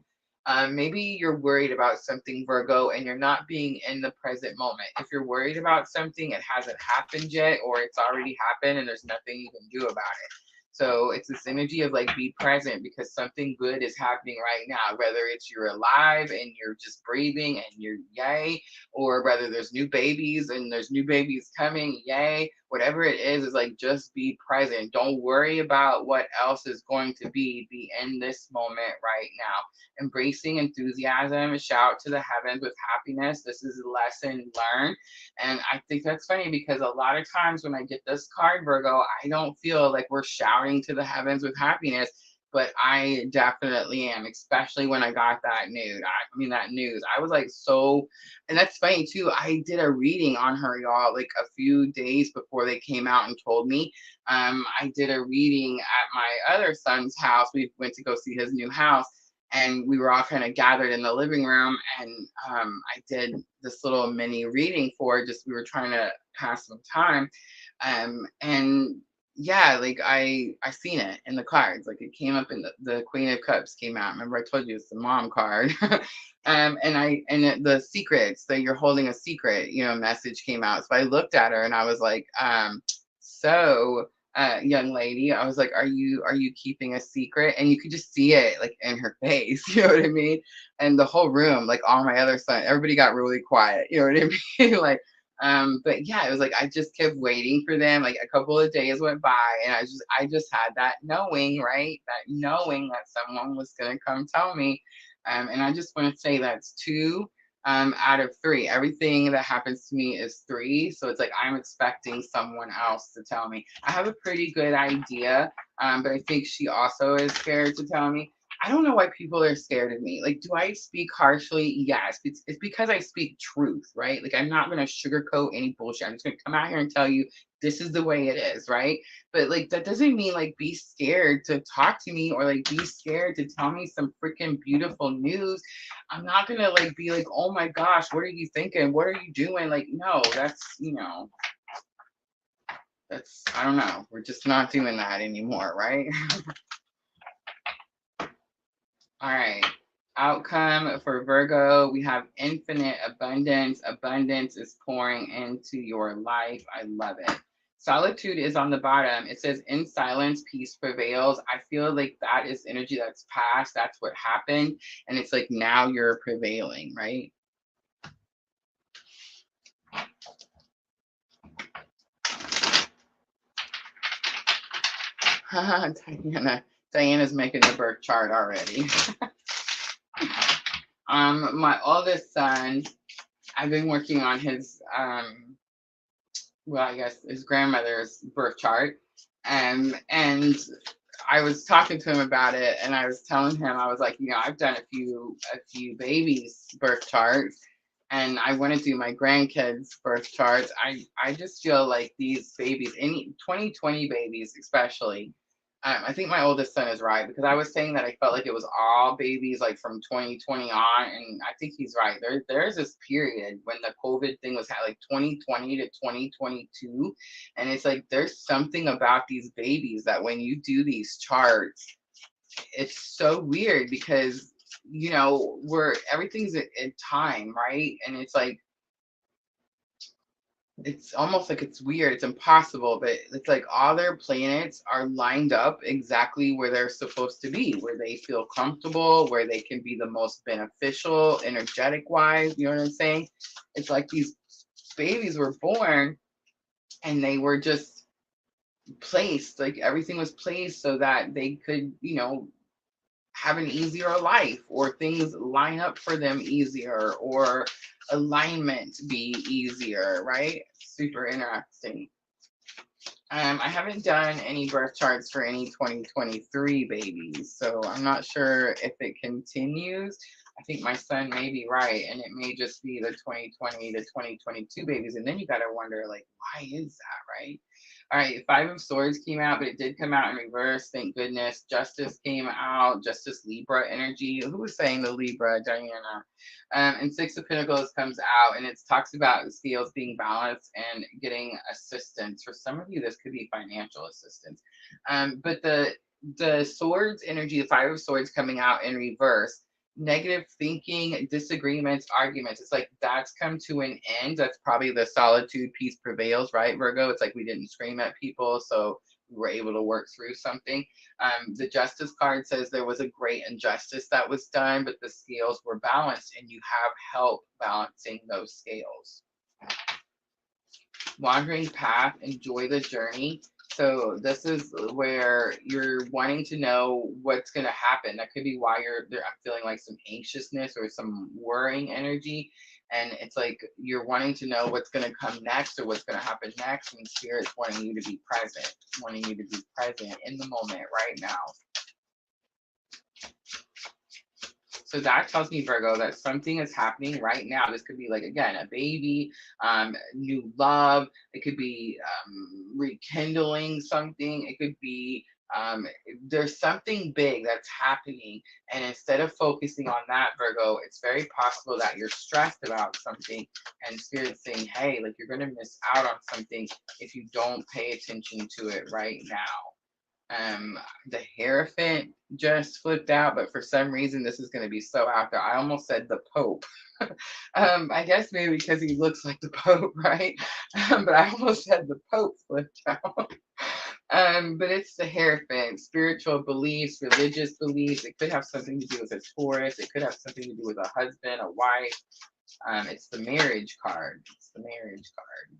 maybe you're worried about something, Virgo, and you're not being in the present moment. If you're worried about something, it hasn't happened yet, or it's already happened, and there's nothing you can do about it. So it's this energy of like be present because something good is happening right now, whether it's you're alive and you're just breathing and you're yay, or whether there's new babies and there's new babies coming, yay, whatever it is like just be present. Don't worry about what else is going to be in this moment right now. Embracing enthusiasm, shout to the heavens with happiness. This is a lesson learned. And I think that's funny because a lot of times when I get this card, Virgo, I don't feel like we're shouting to the heavens with happiness, but I definitely am, especially when I got that news. I was like, so, and that's funny too. I did a reading on her, y'all, like a few days before they came out and told me. I did a reading at my other son's house. We went to go see his new house, and we were all kind of gathered in the living room, and I did this little mini reading for just, we were trying to pass some time. And yeah, like I seen it in the cards, like it came up in the Queen of Cups came out. Remember I told you it's the mom card. And the secrets, that you're holding a secret, message came out. So I looked at her and I was like, so young lady, I was like, are you keeping a secret? And you could just see it like in her face, you know what I mean? And the whole room, like all my other sons, everybody got really quiet, you know what I mean? Like, but yeah, it was like I just kept waiting for them. Like a couple of days went by, and I just had that knowing, right? That knowing that someone was gonna come tell me. And I just want to say that's 2 out of 3. Everything that happens to me is 3. So it's like I'm expecting someone else to tell me. I have a pretty good idea, but I think she also is scared to tell me. I don't know why people are scared of me. Like, do I speak harshly? Yes. It's because I speak truth, right? Like, I'm not going to sugarcoat any bullshit. I'm just going to come out here and tell you this is the way it is, right? But like, that doesn't mean like be scared to talk to me or like be scared to tell me some freaking beautiful news. I'm not going to like be like, oh my gosh, what are you thinking? What are you doing? Like, no, that's, I don't know. We're just not doing that anymore, right? All right. Outcome for Virgo, we have infinite abundance. Abundance is pouring into your life. I love it. Solitude is on the bottom. It says, in silence, peace prevails. I feel like that is energy that's past. That's what happened. And it's like now you're prevailing, right? Diana's making the birth chart already. My oldest son, I've been working on his well, I guess his grandmother's birth chart. And I was talking to him about it, and I was telling him, I was like, I've done a few babies' birth charts, and I want to do my grandkids' birth charts. I just feel like these babies, any 2020 babies especially, I think my oldest son is right, because I was saying that I felt like it was all babies like from 2020 on, and I think he's right. There's this period when the COVID thing was like 2020 to 2022, and it's like there's something about these babies that when you do these charts, it's so weird because everything's in time, right? And it's like it's almost like it's weird, it's impossible, but it's like all their planets are lined up exactly where they're supposed to be, where they feel comfortable, where they can be the most beneficial energetic wise. You know what I'm saying? It's like these babies were born and they were just placed, like everything was placed so that they could have an easier life, or things line up for them easier, or alignment be easier, right? Super interesting. I haven't done any birth charts for any 2023 babies, so I'm not sure if it continues. I think my son may be right, and it may just be the 2020 to 2022 babies. And then you got to wonder, like, why is that, right? All right, Five of Swords came out, but it did come out in reverse. Thank goodness. Justice came out. Justice Libra energy. Who was saying the Libra, Diana? And Six of Pentacles comes out, and it talks about the scales being balanced and getting assistance. For some of you, this could be financial assistance. But the Swords energy, the Five of Swords coming out in reverse, negative thinking, disagreements, arguments. It's like that's come to an end. That's probably the solitude, peace prevails, right, Virgo? It's like we didn't scream at people, so we were able to work through something. The Justice card says there was a great injustice that was done, but the scales were balanced, and you have help balancing those scales. Wandering path, enjoy the journey. So this is where you're wanting to know what's going to happen. That could be why you're there. I'm feeling like some anxiousness or some worrying energy. And it's like you're wanting to know what's going to come next or what's going to happen next. And Spirit's wanting you to be present, wanting you to be present in the moment right now. So that tells me, Virgo, that something is happening right now. This could be like, again, a baby, new love. It could be rekindling something. It could be there's something big that's happening. And instead of focusing on that, Virgo, it's very possible that you're stressed about something, and Spirit's saying, hey, like you're going to miss out on something if you don't pay attention to it right now. The Hierophant just flipped out, but for some reason this is going to be so out there. I almost said the Pope. I guess maybe because he looks like the Pope, right? But I almost said the Pope flipped out. But it's the Hierophant, spiritual beliefs, religious beliefs. It could have something to do with a Taurus. It could have something to do with a husband, a wife. It's the marriage card. It's the marriage card.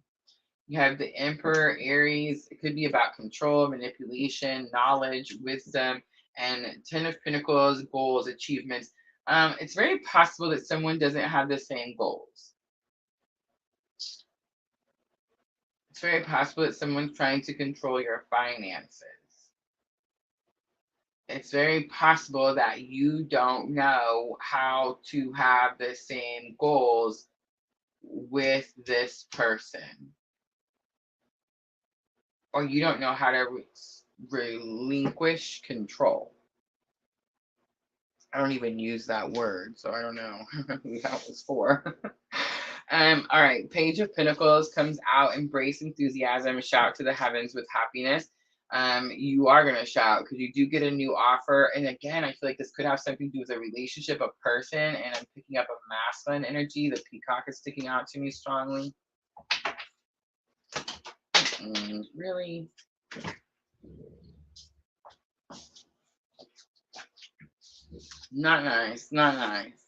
You have the Emperor, Aries. It could be about control, manipulation, knowledge, wisdom, and Ten of Pentacles, goals, achievements. It's very possible that someone doesn't have the same goals. It's very possible that someone's trying to control your finances. it's very possible that you don't know how to have the same goals with this person, or you don't know how to relinquish control. I don't even use that word, so I don't know who that was for. All right, Page of Pentacles comes out. Embrace enthusiasm, shout to the heavens with happiness. You are going to shout because you do get a new offer. And again, I feel like this could have something to do with a relationship, a person, and I'm picking up a masculine energy. The peacock is sticking out to me strongly. Really? Not nice, not nice.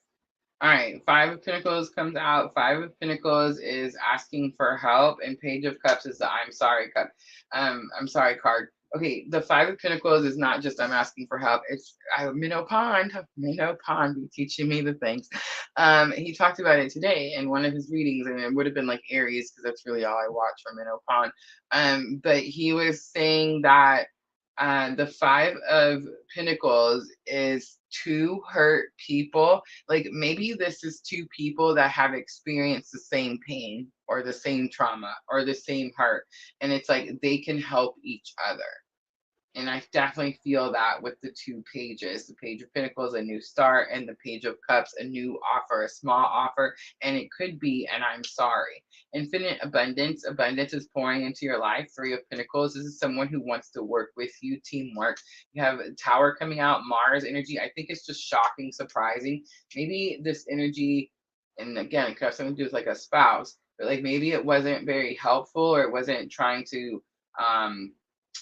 All right, Five of Pentacles comes out. Five of Pentacles is asking for help, and Page of Cups is the I'm sorry cup. I'm sorry card. Okay, the Five of Pentacles is not just I'm asking for help. It's Minnow Pond be teaching me the things. He talked about it today in one of his readings, and it would have been like Aries because that's really all I watch from Minnow Pond. But he was saying that the Five of Pentacles is two hurt people. Like maybe this is two people that have experienced the same pain or the same trauma or the same hurt. And it's like they can help each other. And I definitely feel that with the two pages, the Page of Pentacles, a new start, and the Page of Cups, a new offer, a small offer. And it could be, and I'm sorry. Infinite abundance. Abundance is pouring into your life. Three of Pentacles. This is someone who wants to work with you, teamwork. You have a Tower coming out, Mars energy. I think it's just shocking, surprising. Maybe this energy, and again, it could have something to do with like a spouse, but like maybe it wasn't very helpful or it wasn't trying to,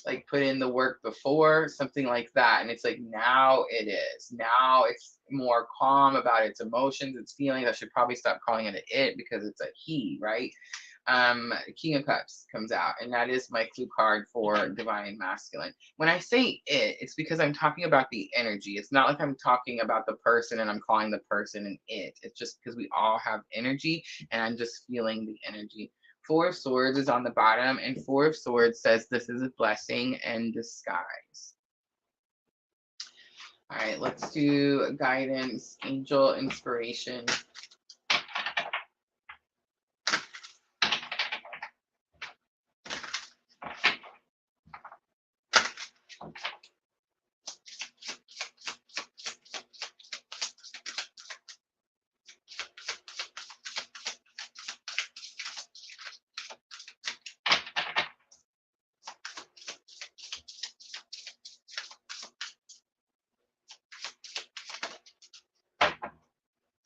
like put in the work before, something like that. And it's like now it is. Now it's more calm about its emotions, its feelings. I should probably stop calling it a it because it's a he, right? King of Cups comes out, and that is my clue card for divine masculine. When I say it, it's because I'm talking about the energy. It's not like I'm talking about the person and I'm calling the person an it. It's just because we all have energy and I'm just feeling the energy. Four of Swords is on the bottom, and Four of Swords says this is a blessing in disguise. All right, let's do guidance, angel inspiration.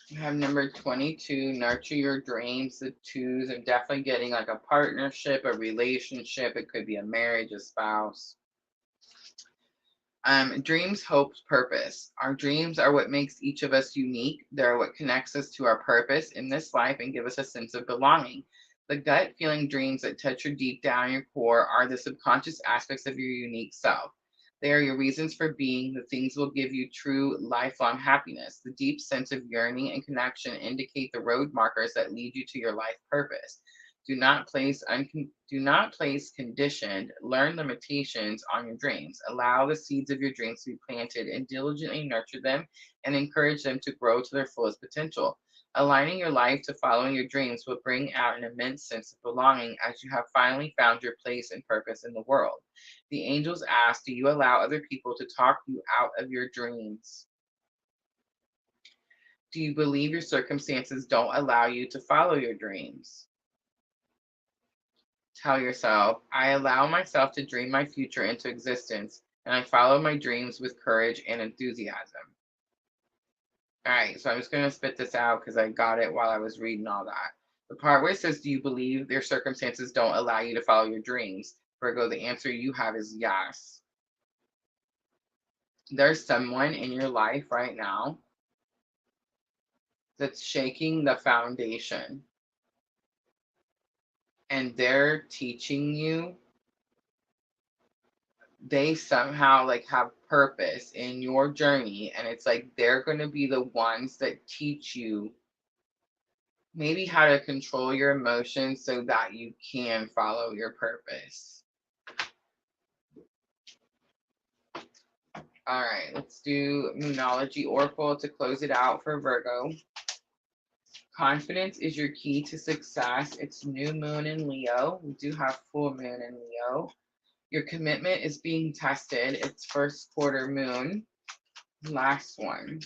You have number 22, nurture your dreams. The twos are definitely getting like a partnership, a relationship. It could be a marriage, a spouse. Dreams, hopes, purpose. Our dreams are what makes each of us unique. They're what connects us to our purpose in this life and give us a sense of belonging. The gut feeling dreams that touch your deep down your core are the subconscious aspects of your unique self. They are your reasons for being. The things will give you true lifelong happiness. The deep sense of yearning and connection indicate the road markers that lead you to your life purpose. Do not place conditioned, learn limitations on your dreams. Allow the seeds of your dreams to be planted and diligently nurture them and encourage them to grow to their fullest potential. Aligning your life to following your dreams will bring out an immense sense of belonging as you have finally found your place and purpose in the world. The angels ask, do you allow other people to talk you out of your dreams? Do you believe your circumstances don't allow you to follow your dreams? Tell yourself, I allow myself to dream my future into existence, and I follow my dreams with courage and enthusiasm. All right, so I'm just going to spit this out because I got it while I was reading all that. The part where it says, do you believe their circumstances don't allow you to follow your dreams? Virgo, the answer you have is yes. There's someone in your life right now that's shaking the foundation. And they're teaching you, they somehow like have purpose in your journey, and it's like they're going to be the ones that teach you maybe how to control your emotions so that you can follow your purpose. All right, let's do Moonology Oracle to close it out for Virgo. Confidence is your key to success. It's new moon in Leo. We do have full moon in Leo. Your commitment is being tested. It's first quarter moon. Last one.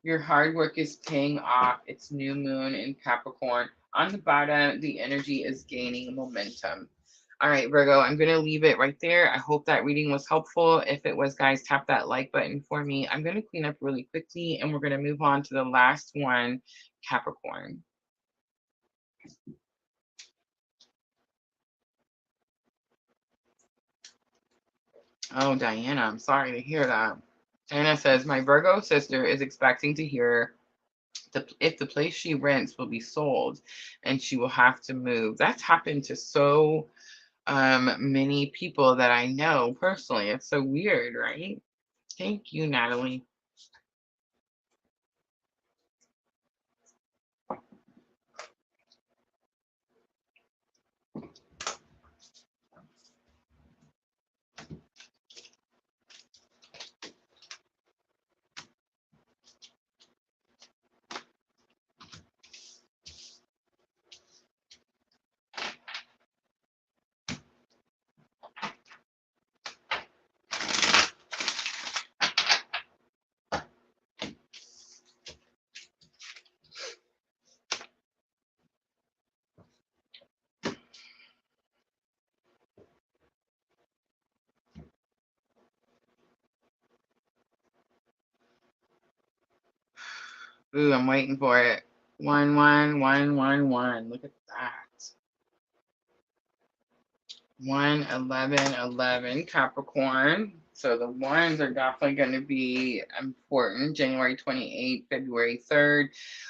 Your hard work is paying off. It's new moon in Capricorn. On the bottom, the energy is gaining momentum. All right, Virgo, I'm going to leave it right there. I hope that reading was helpful. If it was, guys, tap that like button for me. I'm going to clean up really quickly, and we're going to move on to the last one, Capricorn. Oh, Diana, I'm sorry to hear that. Diana says, my Virgo sister is expecting to hear if the place she rents will be sold and she will have to move. That's happened to so many people that I know personally. It's so weird, right? Thank you, Natalie. Ooh, I'm waiting for it. 11111. Look at that. 11111 Capricorn. So the ones are definitely going to be important. January 28th, February 3rd.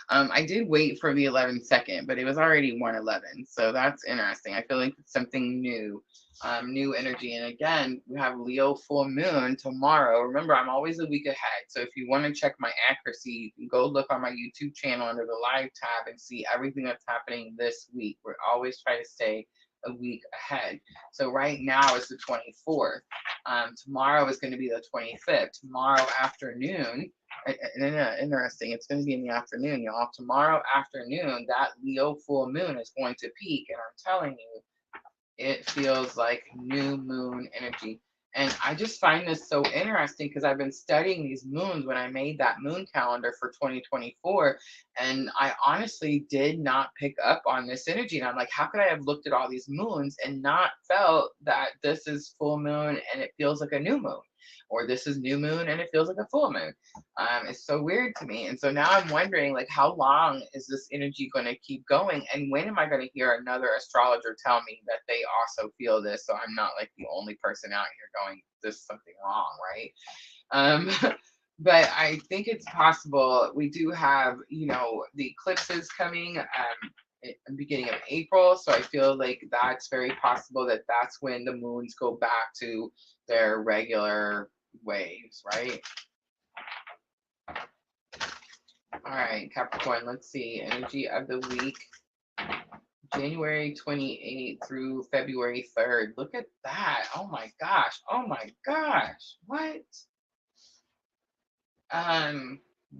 I did wait for the 11-second, but it was already 111. So that's interesting. I feel like it's something new, new energy. And again, we have Leo full moon tomorrow. Remember, I'm always a week ahead. So if you want to check my accuracy, you can go look on my YouTube channel under the live tab and see everything that's happening this week. We're always trying to stay a week ahead. So right now is the 24th. Tomorrow is going to be the 25th. Tomorrow afternoon, interesting, it's going to be in the afternoon, y'all. Tomorrow afternoon, that Leo full moon is going to peak. And I'm telling you, it feels like new moon energy. And I just find this so interesting because I've been studying these moons when I made that moon calendar for 2024. And I honestly did not pick up on this energy. And I'm like, how could I have looked at all these moons and not felt that this is full moon and it feels like a new moon? Or this is new moon and it feels like a full moon. It's so weird to me. And so now I'm wondering, like, how long is this energy going to keep going? And when am I going to hear another astrologer tell me that they also feel this? So I'm not like the only person out here going, there's something wrong, right? But I think it's possible. We do have, you know, the eclipses coming at the beginning of April. So I feel like that's very possible that that's when the moons go back to their regular waves, right? All right, Capricorn, let's see. Energy of the week, January 28th through February 3rd. Look at that. Oh my gosh. Oh my gosh. What?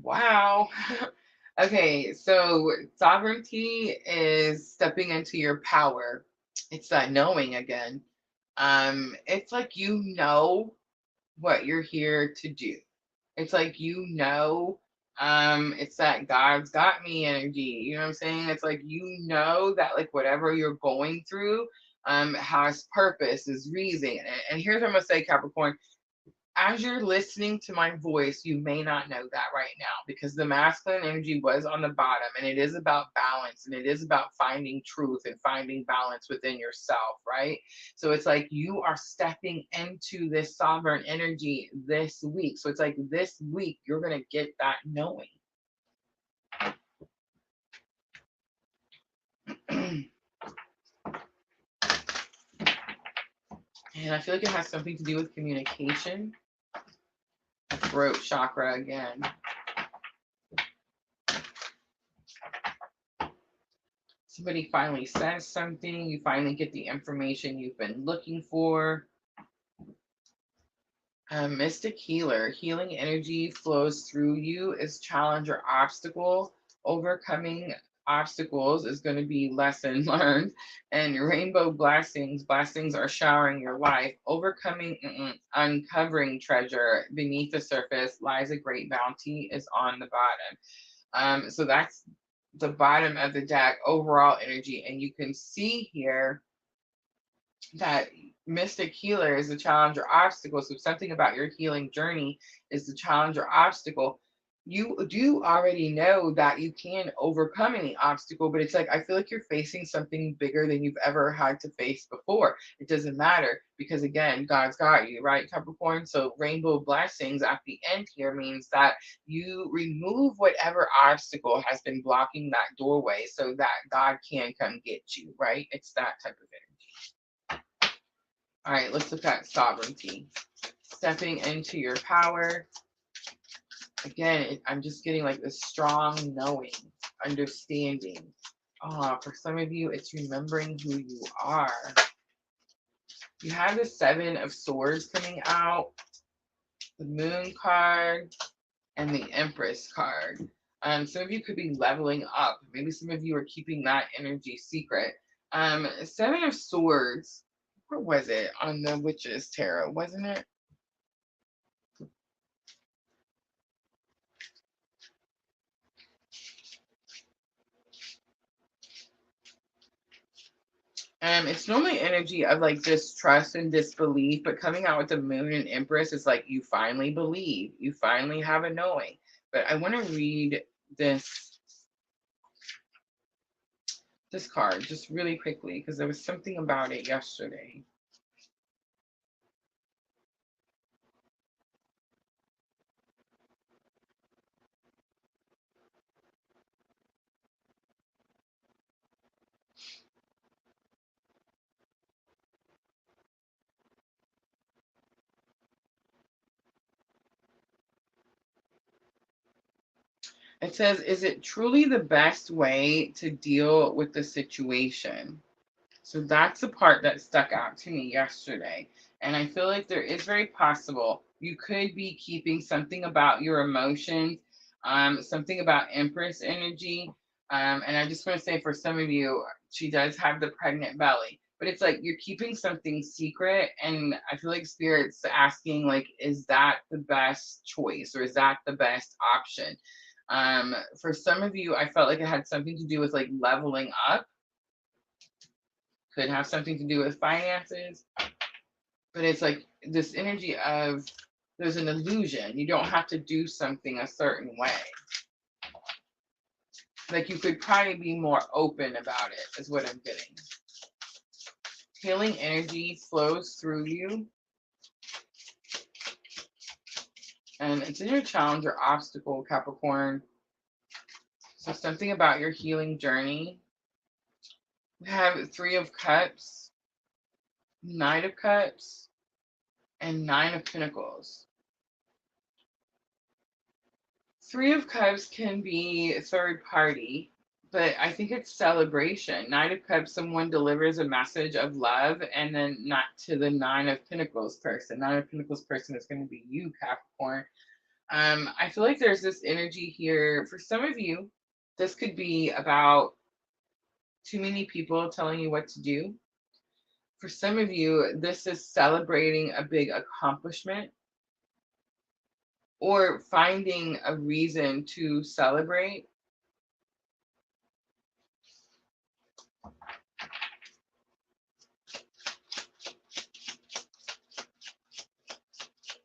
Wow. Okay, so sovereignty is stepping into your power. It's that knowing again. It's like you know what you're here to do. It's like you know, it's that God's got me energy. You know what I'm saying? It's like you know that like whatever you're going through has purpose, is reason. And here's what I'm gonna say, Capricorn. As you're listening to my voice, you may not know that right now because the masculine energy was on the bottom, and it is about balance, and it is about finding truth and finding balance within yourself, right? So it's like you are stepping into this sovereign energy this week. So it's like this week you're going to get that knowing. And I feel like it has something to do with communication. Throat chakra again. Somebody finally says something. You finally get the information you've been looking for. Mystic healer. Healing energy flows through you is challenge or obstacle. Overcoming obstacles is going to be lesson learned. And rainbow blessings. Blessings are showering your life. Overcoming, uncovering treasure. Beneath the surface lies a great bounty is on the bottom. So that's the bottom of the deck, overall energy. And you can see here that mystic healer is the challenge or obstacle. So something about your healing journey is the challenge or obstacle. You do already know that you can overcome any obstacle, but it's like I feel like you're facing something bigger than you've ever had to face before. It doesn't matter because again, God's got you, right, Capricorn? So rainbow blessings at the end here means that you remove whatever obstacle has been blocking that doorway so that God can come get you, right? It's that type of energy. All right, let's look at sovereignty. Stepping into your power. Again, I'm just getting like this strong knowing, understanding. For some of you, it's remembering who you are. You have the 7 of Swords coming out, the Moon card, and the Empress card. Some of you could be leveling up. Maybe some of you are keeping that energy secret. 7 of Swords. Where was it on the Witch's Tarot? Wasn't it? It's normally energy of like distrust and disbelief, but coming out with the Moon and Empress is like you finally believe, you finally have a knowing. But I want to read this card just really quickly because there was something about it yesterday. It says, is it truly the best way to deal with the situation? So that's the part that stuck out to me yesterday. And I feel like there is very possible you could be keeping something about your emotions, something about Empress energy. And I just want to say for some of you, she does have the pregnant belly. But it's like you're keeping something secret. And I feel like Spirit's asking, like, is that the best choice or is that the best option? For some of you, I felt like it had something to do with like leveling up. Could have something to do with finances, but it's like this energy of there's an illusion. You don't have to do something a certain way. Like you could probably be more open about it, is what I'm getting. Healing energy flows through you. And it's in your challenge or obstacle, Capricorn. So something about your healing journey. We have 3 of Cups, Knight of Cups, and 9 of Pentacles. 3 of Cups can be third party, but I think it's celebration. 9 of Cups, someone delivers a message of love, and then not to the 9 of Pentacles person. 9 of Pentacles person is going to be you, Capricorn. I feel like there's this energy here. For some of you, this could be about too many people telling you what to do. For some of you, this is celebrating a big accomplishment or finding a reason to celebrate.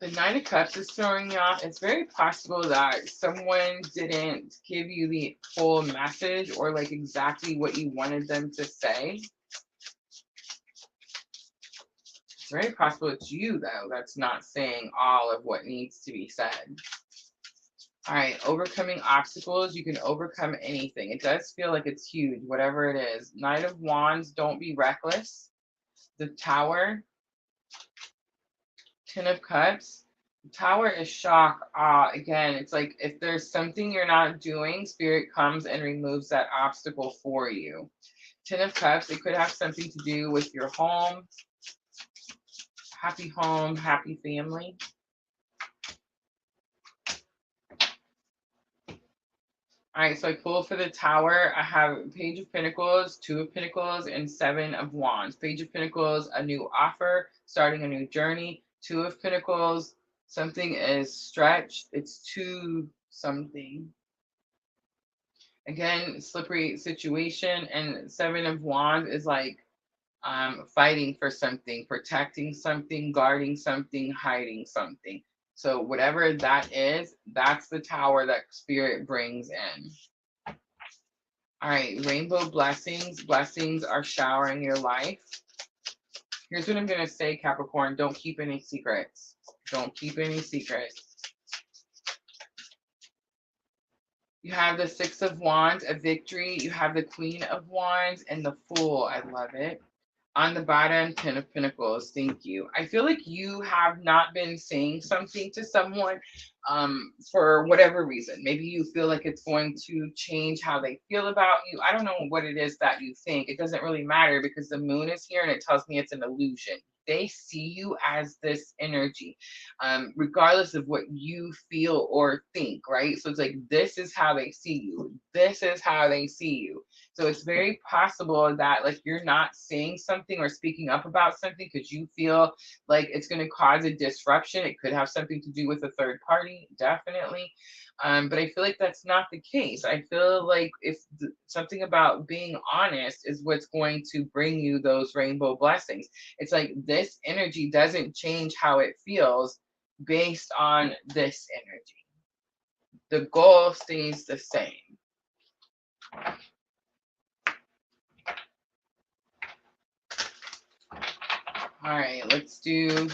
The 9 of Cups is throwing me off. It's very possible that someone didn't give you the full message or like exactly what you wanted them to say. It's very possible it's you, though, that's not saying all of what needs to be said. All right, overcoming obstacles. You can overcome anything. It does feel like it's huge, whatever it is. Knight of Wands, don't be reckless. The Tower, 10 of Cups. The Tower is shock, awe. Again, it's like if there's something you're not doing, Spirit comes and removes that obstacle for you. Ten of Cups, it could have something to do with your home, happy family. All right, so I pull for the Tower. I have Page of Pentacles, Two of Pentacles, and Seven of Wands. Page of Pentacles, a new offer, starting a new journey. Two of Pentacles, something is stretched. It's to something. Again, slippery situation. And Seven of Wands is like fighting for something, protecting something, guarding something, hiding something. So whatever that is, that's the Tower that Spirit brings in. All right, rainbow blessings. Blessings are showering your life. Here's what I'm going to say, Capricorn. Don't keep any secrets. Don't keep any secrets. You have the Six of Wands, a victory. You have the Queen of Wands and the Fool. I love it. On the bottom, Ten of Pentacles. Thank you. I feel like you have not been saying something to someone for whatever reason. Maybe you feel like it's going to change how they feel about you. I don't know what it is that you think. It doesn't really matter because the moon is here and it tells me it's an illusion. They see you as this energy, regardless of what you feel or think, right? So it's like, this is how they see you. This is how they see you. So it's very possible that like you're not saying something or speaking up about something because you feel like it's going to cause a disruption. It could have something to do with a third party, definitely. But I feel like that's not the case. I feel like if something about being honest is what's going to bring you those rainbow blessings. It's like this energy doesn't change how it feels based on this energy. The goal stays the same. All right, let's do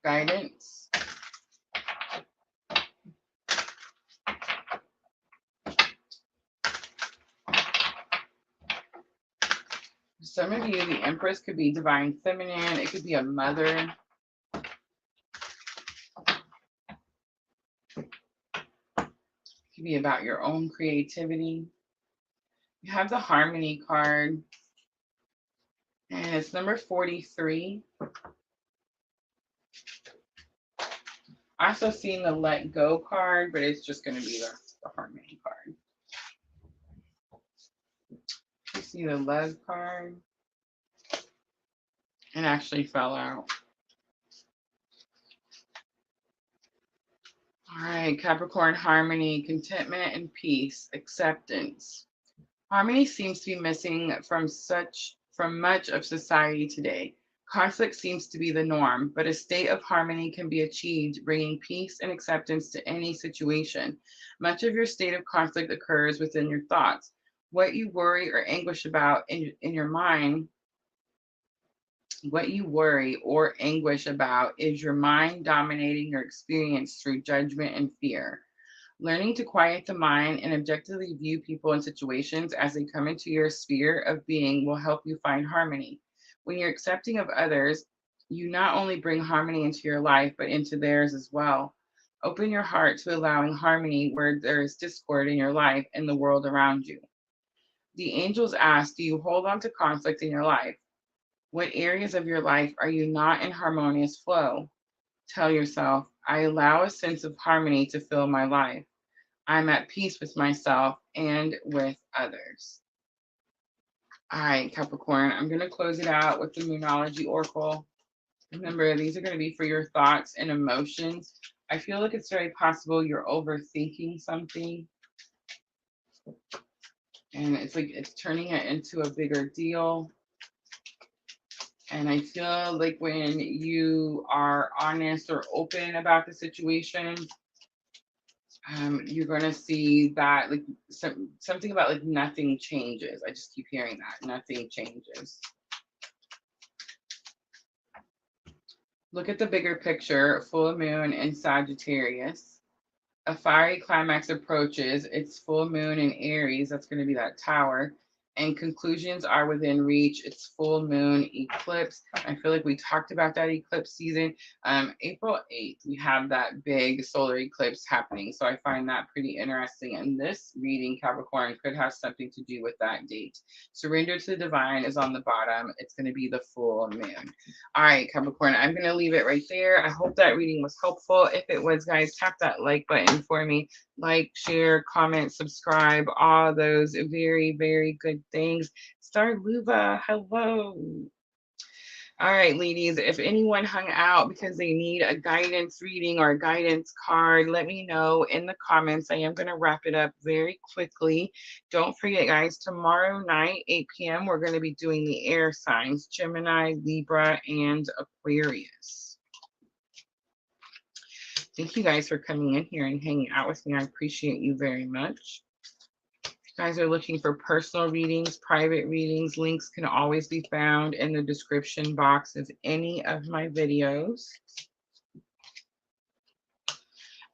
guidance. Some of you, the Empress could be divine feminine. It could be a mother. It could be about your own creativity. You have the Harmony card. And it's number 43. I also seen the Let Go card, but it's just going to be the Harmony card. You see the Love card. It actually fell out. All right, Capricorn, harmony, contentment, and peace, acceptance. Harmony seems to be missing from much of society today. Conflict seems to be the norm, but a state of harmony can be achieved, bringing peace and acceptance to any situation. Much of your state of conflict occurs within your thoughts. What you worry or anguish about in your mind, what you worry or anguish about is your mind dominating your experience through judgment and fear. Learning to quiet the mind and objectively view people and situations as they come into your sphere of being will help you find harmony. When you're accepting of others, you not only bring harmony into your life, but into theirs as well. Open your heart to allowing harmony where there is discord in your life and the world around you. The angels ask, do you hold on to conflict in your life? What areas of your life are you not in harmonious flow? Tell yourself, I allow a sense of harmony to fill my life. I'm at peace with myself and with others. All right, Capricorn, I'm going to close it out with the Moonology Oracle. Remember, these are going to be for your thoughts and emotions. I feel like it's very possible you're overthinking something. And it's like it's turning it into a bigger deal. And I feel like when you are honest or open about the situation, you're going to see that like something about like nothing changes. I just keep hearing that. Nothing changes. Look at the bigger picture. Full moon in Sagittarius. A fiery climax approaches. It's full moon in Aries. That's going to be that Tower. and conclusions are within reach. It's full moon eclipse. I feel like we talked about that eclipse season. April 8th, we have that big solar eclipse happening. So I find that pretty interesting. And this reading, Capricorn, could have something to do with that date. Surrender to the divine is on the bottom. It's going to be the full moon. All right, Capricorn, I'm going to leave it right there. I hope that reading was helpful. If it was, guys, tap that like button for me. Like, share, comment, subscribe, all those very, very good things. Star Luva, hello. All right, ladies, if anyone hung out because they need a guidance reading or a guidance card, let me know in the comments. I am going to wrap it up very quickly. Don't forget, guys, tomorrow night, 8 p.m., we're going to be doing the air signs, Gemini, Libra, and Aquarius. Thank you guys for coming in here and hanging out with me. I appreciate you very much. If you guys are looking for personal readings, private readings, links can always be found in the description box of any of my videos.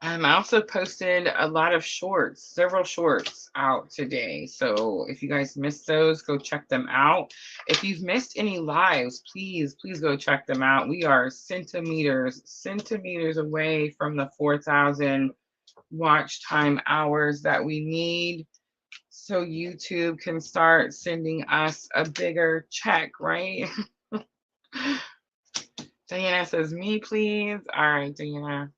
I also posted a lot of shorts, several shorts out today. So if you guys missed those, go check them out. If you've missed any lives, please go check them out. We are centimeters away from the 4,000 watch time hours that we need, so YouTube can start sending us a bigger check, right? Diana says, me, please. All right, Diana.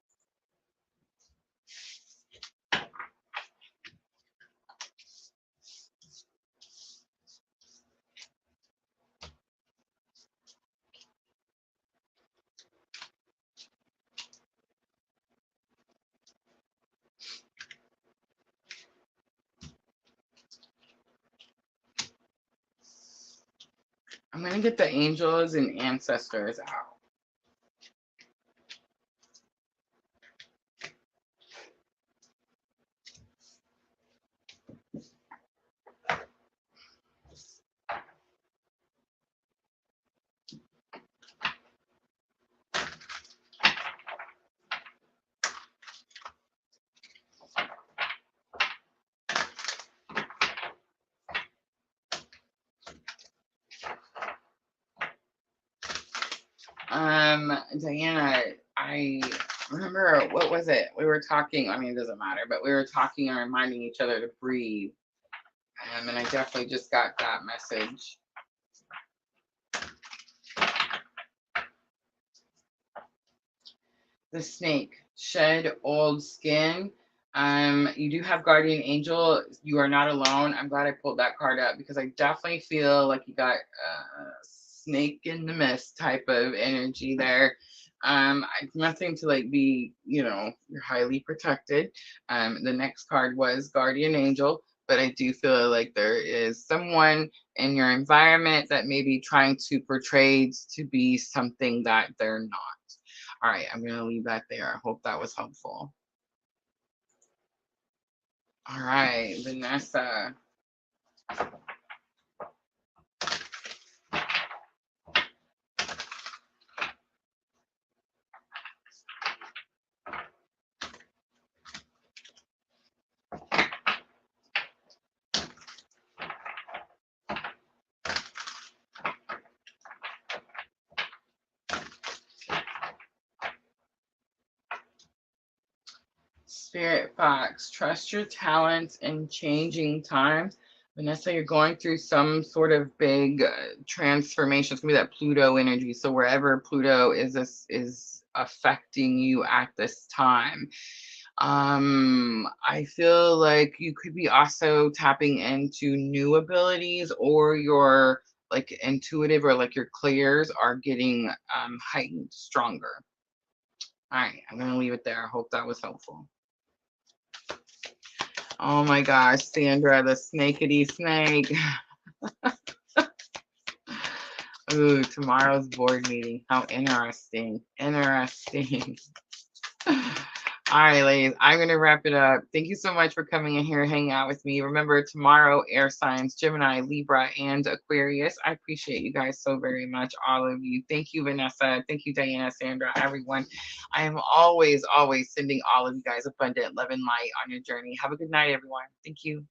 I'm going to get the angels and ancestors out. Diana, I remember, what was it? We were talking, I mean, it doesn't matter, but we were talking and reminding each other to breathe. And I definitely just got that message. The snake, shed old skin. You do have guardian angel. You are not alone. I'm glad I pulled that card up because I definitely feel like you got snake in the mist type of energy there. Nothing to like be, you know, you're highly protected. The next card was guardian angel, but I do feel like there is someone in your environment that may be trying to portray to be something that they're not. All right, I'm going to leave that there. I hope that was helpful. All right, Vanessa. Spirit Fox, trust your talents in changing times. Vanessa, you're going through some sort of big transformation. It's going to be that Pluto energy. So wherever Pluto is affecting you at this time. I feel like you could be also tapping into new abilities, or your like intuitive or like your clears are getting heightened, stronger. All right, I'm going to leave it there. I hope that was helpful. Oh my gosh, Sandra, the snakety snake. Ooh, tomorrow's board meeting. How interesting. Interesting. All right, ladies, I'm going to wrap it up. Thank you so much for coming in here, hanging out with me. Remember, tomorrow, air signs, Gemini, Libra, and Aquarius. I appreciate you guys so very much, all of you. Thank you, Vanessa. Thank you, Diana, Sandra, everyone. I am always, always sending all of you guys abundant love and light on your journey. Have a good night, everyone. Thank you.